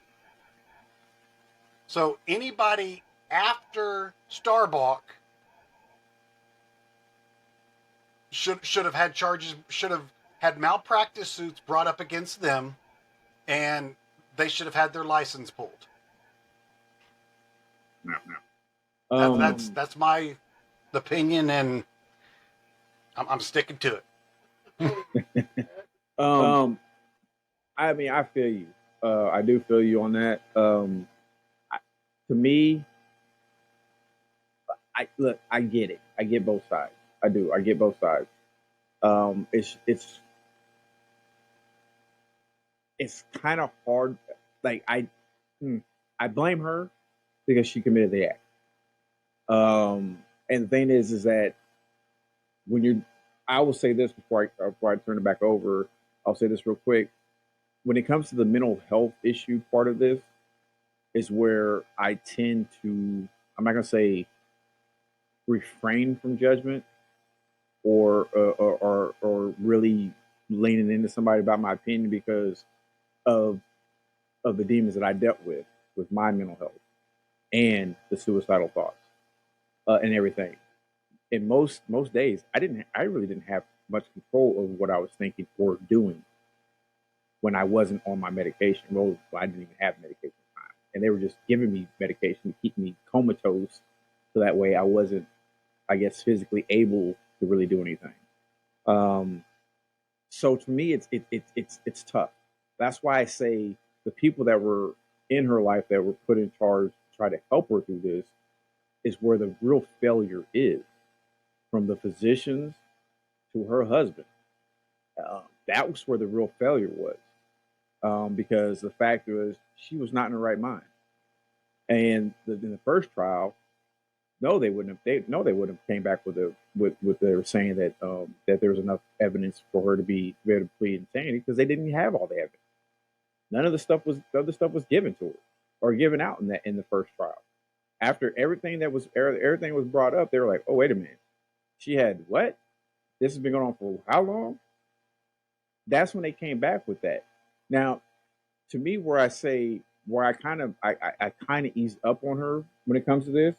So anybody after Starbuck should have had charges, should have had malpractice suits brought up against them, and they should have had their license pulled. No. That's my opinion, and I'm sticking to it. Um, I mean, I feel you. I do feel you on that. To me, I get it. I get both sides. I do. I get both sides. It's kind of hard. Like I blame her because she committed the act. And the thing is that when you're, I will say this before I turn it back over. I'll say this real quick. When it comes to the mental health issue part of this, is where I tend to. I'm not gonna say refrain from judgment or really leaning into somebody about my opinion because of of the demons that I dealt with my mental health and the suicidal thoughts and everything. And most days, I really didn't have much control over what I was thinking or doing when I wasn't on my medication. Well, I didn't even have medication at the time, and they were just giving me medication to keep me comatose, so that way I wasn't, I guess, physically able to really do anything. Um, so to me, it's tough. That's why I say the people that were in her life that were put in charge to try to help her through this is where the real failure is, from the physicians to her husband. That was where the real failure was, because the fact was she was not in her right mind. And in the first trial, no, they wouldn't have. They wouldn't have came back with they were saying that that there was enough evidence for her to be able to plead insanity because they didn't have all the evidence. None of the stuff was given to her or given out in the first trial. After everything was brought up, they were like, "Oh, wait a minute, she had what? This has been going on for how long?" That's when they came back with that. Now, to me, where I kind of ease up on her when it comes to this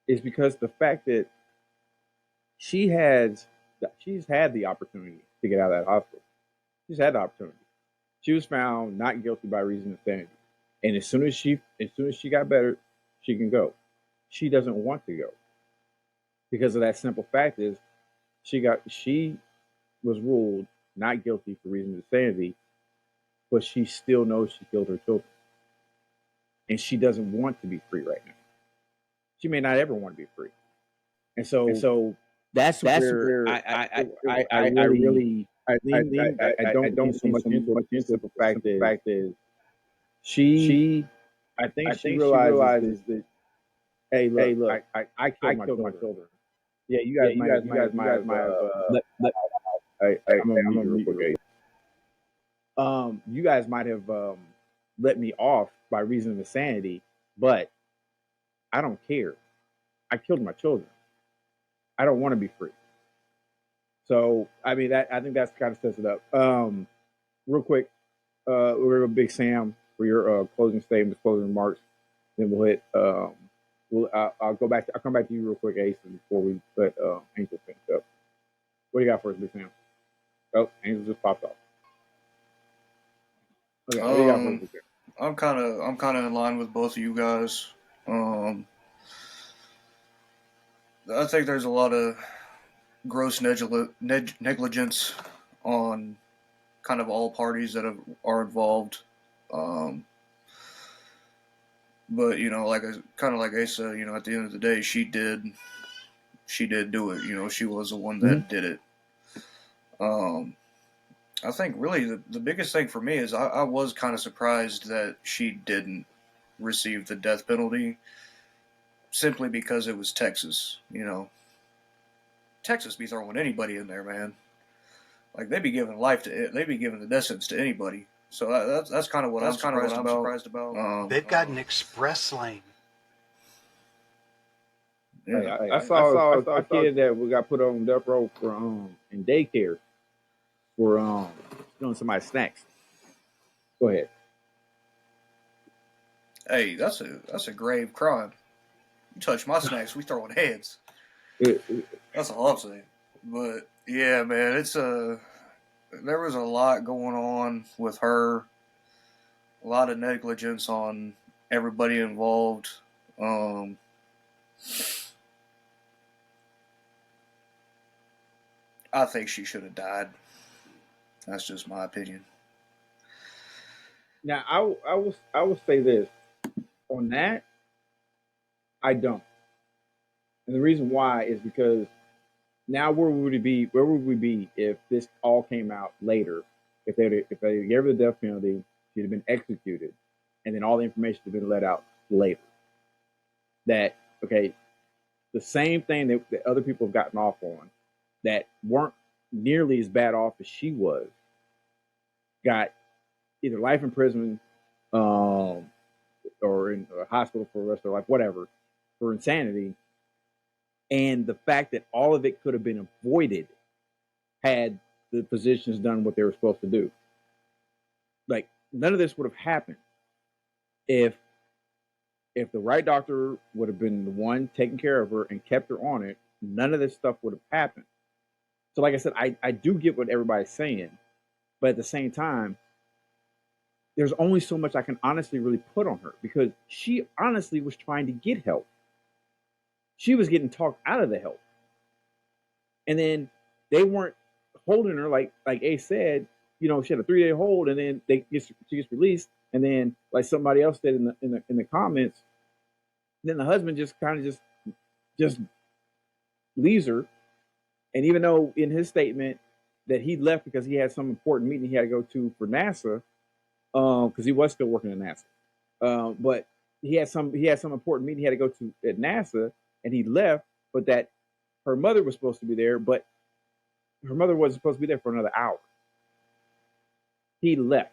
is because the fact that she has she's had the opportunity to get out of that hospital. She's had the opportunity. She was found not guilty by reason of insanity, and as soon as she got better, she can go. She doesn't want to go because of that simple fact is she was ruled not guilty for reason of insanity, but she still knows she killed her children, and she doesn't want to be free right now. She may not ever want to be free, and so that's where I really I lean in. I don't lean so much into it. The simple fact is she I think she realizes that hey look I killed my children. Yeah, you guys might have I'm gonna mute you real quick. You guys might have let me off by reason of insanity, but I don't care. I killed my children. I don't want to be free. So I mean that I think that's kind of sets it up. Real quick, we're gonna go Big Sam for your closing statements, closing remarks. Then we'll hit. I'll go back. I'll come back to you real quick, Ace, before we let Angel finish up. What do you got for us, Big Sam? Oh, Angel just popped off. Okay, what do you got for us, Big Sam? I'm kind of in line with both of you guys. I think there's a lot of gross negligence on kind of all parties that are involved. But like kind of like Asa, at the end of the day, she did do it. She was the one that did it. I think really the biggest thing for me is I was kind of surprised that she didn't receive the death penalty simply because it was Texas. Texas be throwing anybody in there, man. Like they be giving the death sentence to anybody. So that's kind of what I'm surprised about. They've got an express lane. Yeah, I saw a kid that we got put on death row for in daycare for stealing somebody's snacks. Go ahead. Hey, that's a grave crime. You touch my snacks, we throwing heads. That's all I'm saying. But yeah, man, there was a lot going on with her. A lot of negligence on everybody involved. I think she should have died. That's just my opinion. Now, I will say this on that. I don't, and the reason why is because now where would we be? Where would we be if this all came out later? If they gave her the death penalty, she'd have been executed, and then all the information had been let out later. That okay, the same thing that other people have gotten off on, that weren't nearly as bad off as she was, got either life imprisonment, or in a hospital for the rest of their life, whatever, for insanity. And the fact that all of it could have been avoided had the physicians done what they were supposed to do. Like none of this would have happened if the right doctor would have been the one taking care of her and kept her on it. None of this stuff would have happened. So, like I said, I do get what everybody's saying, but at the same time, there's only so much I can honestly really put on her because she honestly was trying to get help. She was getting talked out of the help, and then they weren't holding her like Ace said. You know, she had a 3-day hold, and then she gets released, and then like somebody else said in the comments, then the husband just kind of just leaves her, and even though in his statement that he left because he had some important meeting he had to go to for NASA, because he was still working at NASA, but he had some important meeting he had to go to at NASA, and he left. But that her mother was supposed to be there, but her mother wasn't supposed to be there for another hour. He left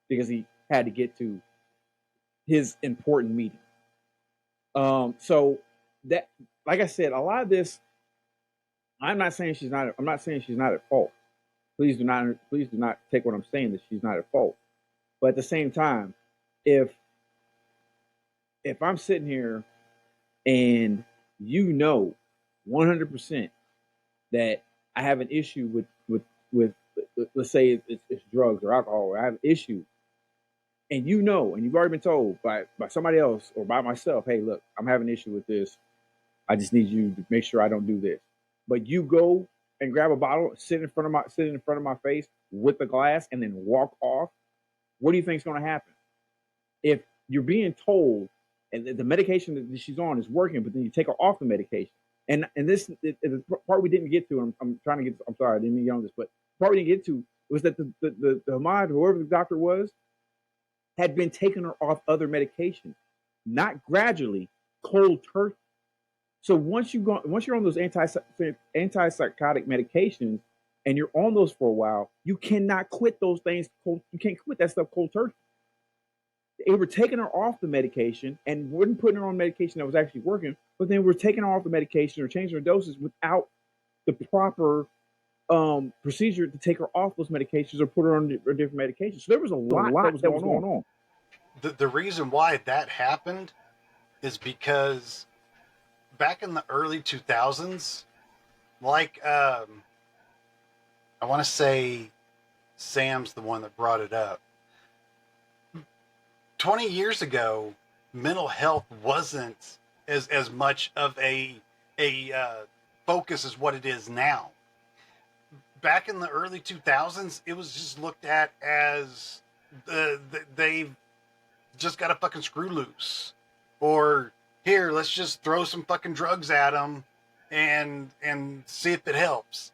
because he had to get to his important meeting. So that, like I said, a lot of this, I'm not saying she's not at fault. Please do not take what I'm saying that she's not at fault. But at the same time, if I'm sitting here and you know 100% that I have an issue with let's say it's drugs or alcohol, or I have an issue, and you know, and you've already been told by somebody else or by myself, hey, look, I'm having an issue with this. I just need you to make sure I don't do this. But you go and grab a bottle, sit in front of my face with the glass, and then walk off. What do you think is going to happen? If you're being told and the medication that she's on is working, but then you take her off the medication, and this the part we didn't get to, I'm trying to get. I'm sorry, I didn't mean to get on this, but the part we didn't get to was that the Hamad, whoever the doctor was, had been taking her off other medications, not gradually, cold turkey. So once you're on those antipsychotic medications and you're on those for a while, you cannot quit those things cold. You can't quit that stuff cold turkey. They were taking her off the medication and wouldn't putting her on medication that was actually working, but then we're taking her off the medication or changing her doses without the proper procedure to take her off those medications or put her on a different medication. So there was a lot that was going on. The reason why that happened is because back in the early 2000s, like I want to say Sam's the one that brought it up. 20 years ago, mental health wasn't as much of a focus as what it is now. Back in the early 2000s, it was just looked at as they've just got a fucking screw loose, or here, let's just throw some fucking drugs at them and see if it helps.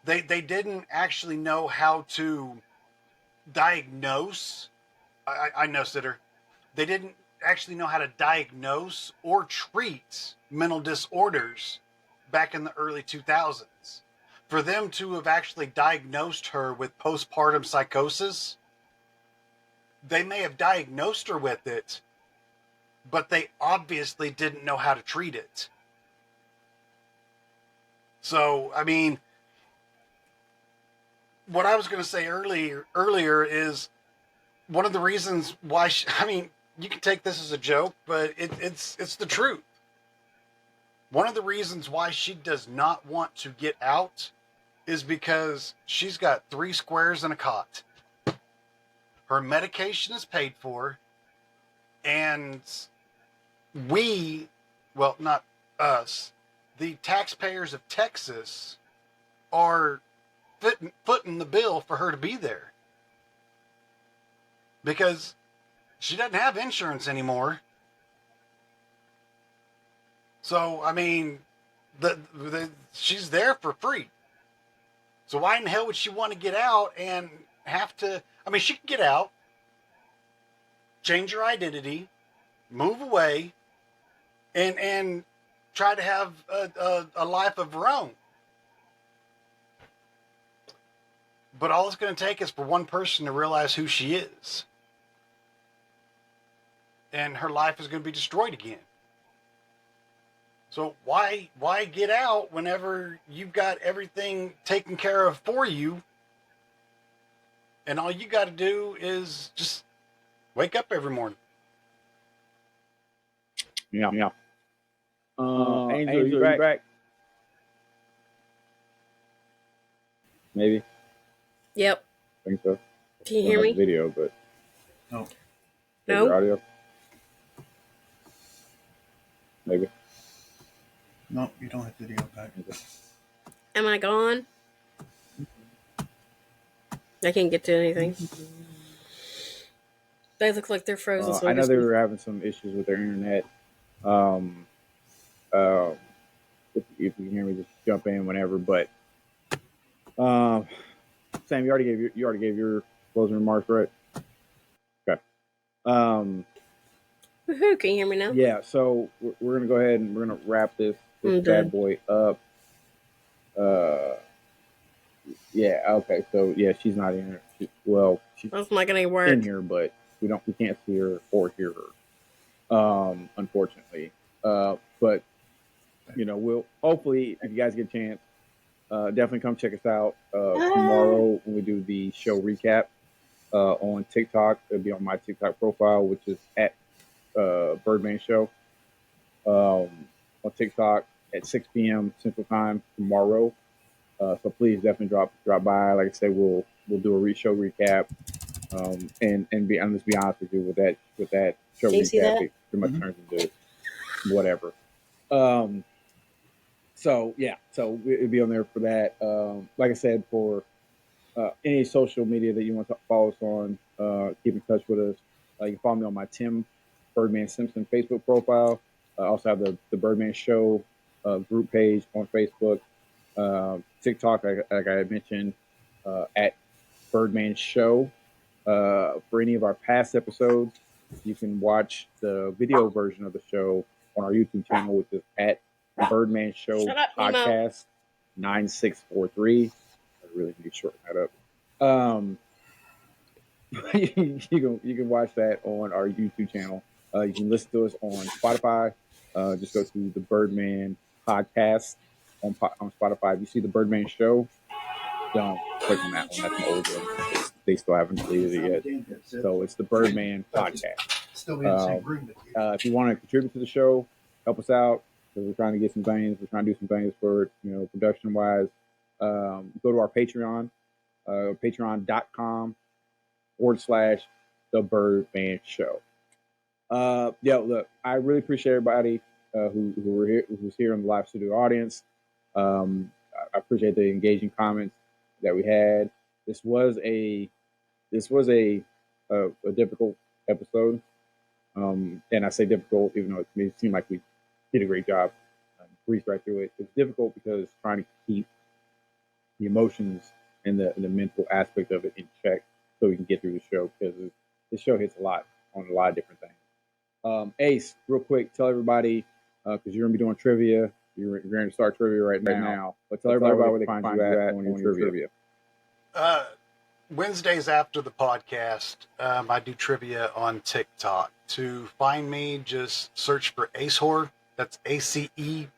They didn't actually know how to diagnose. I know, Sitter. They didn't actually know how to diagnose or treat mental disorders back in the early 2000s. For them to have actually diagnosed her with postpartum psychosis, they may have diagnosed her with it, but they obviously didn't know how to treat it. So, I mean, what I was going to say earlier is one of the reasons why you can take this as a joke, but it's the truth. One of the reasons why she does not want to get out is because she's got 3 squares and a cot. Her medication is paid for, and not us, the taxpayers of Texas are footing the bill for her to be there. Because she doesn't have insurance anymore. So, I mean, she's there for free. So why in the hell would she want to get out and have to... I mean, she can get out, change her identity, move away, and try to have a life of her own. But all it's going to take is for one person to realize who she is. And her life is going to be destroyed again. So why get out whenever you've got everything taken care of for you, and all you got to do is just wake up every morning? Yeah. Angel, you back? Maybe. Yep. I think so. Can you hear me? Video, but No. No. Audio. Maybe. No, you don't have video back. Am I gone? I can't get to anything. They look like they're frozen. So I know they were having some issues with their internet. If you can hear me, just jump in whenever. But Sam, you already gave your closing remarks, right? Okay. Woohoo, can you hear me now? Yeah. So we're gonna go ahead and we're gonna wrap this bad boy up. Yeah. Okay. So yeah, she's not in here. She's That's not gonna work in here, but we can't see her or hear her. Unfortunately. But we'll hopefully, if you guys get a chance, definitely come check us out tomorrow when we do the show recap on TikTok. It'll be on my TikTok profile, which is at Birdman Show on TikTok at 6 p.m. Central Time tomorrow. So please definitely drop by. Like I said, we'll do a show recap. And let's be honest with you, with that show recap, it pretty much turns into whatever. So it'll be on there for that. Like I said, for any social media that you want to follow us on, keep in touch with us. You can follow me on my Tim Birdman Simpson Facebook profile. I also have the Birdman Show group page on Facebook. TikTok, like I had mentioned, at Birdman Show. For any of our past episodes, you can watch the video version of the show on our YouTube channel, which is at Birdman Show Podcast 9643. I really need to shorten that up. You can watch that on our YouTube channel. You can listen to us on Spotify. Just go to the Birdman Podcast on Spotify. If you see the Birdman Show, don't click on that one. That's an old one. They still haven't deleted it yet. So it's the Birdman Podcast. If you want to contribute to the show, help us out. Because we're trying to get some things. We're trying to do some things for production wise. Go to our Patreon, patreon.com/The Birdman Show. Look, I really appreciate everybody who's here in the live studio audience. I appreciate the engaging comments that we had. This was a difficult episode, and I say difficult even though it may seem like we did a great job. Breezed right through it. It's difficult because trying to keep the emotions and the mental aspect of it in check so we can get through the show, because this show hits a lot on a lot of different things. Ace, real quick, tell everybody, because you're going to be doing trivia. You're going to start trivia right now. But tell everybody where they can find you at on your trivia. Wednesdays after the podcast, I do trivia on TikTok. To find me, just search for Acehore. That's ACEHORE.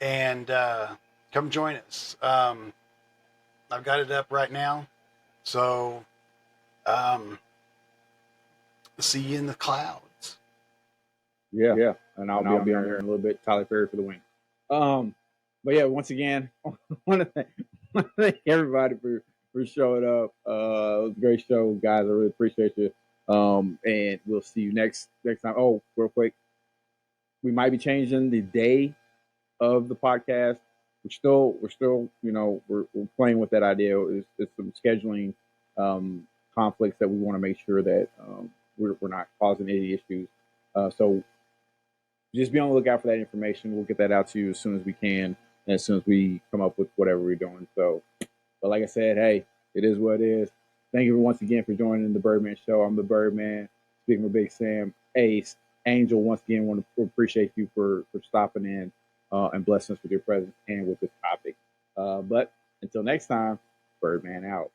And come join us. I've got it up right now. So see you in the clouds. Yeah. And I'll be on here in a little bit. Tyler Perry for the win. But yeah, once again, I want to thank everybody for showing up. It was a great show, guys. I really appreciate you. And we'll see you next time. Oh, real quick, we might be changing the day of the podcast. we're still, we're playing with that idea. It's some scheduling conflicts that we want to make sure that we're not causing any issues. So just be on the lookout for that information. We'll get that out to you as soon as we can, and as soon as we come up with whatever we're doing. So, but like I said, hey, it is what it is. Thank you once again for joining the Birdman Show. I'm the Birdman, speaking with Big Sam. Ace, Angel, once again, want to appreciate you for stopping in and blessing us with your presence and with this topic. But until next time, Birdman out.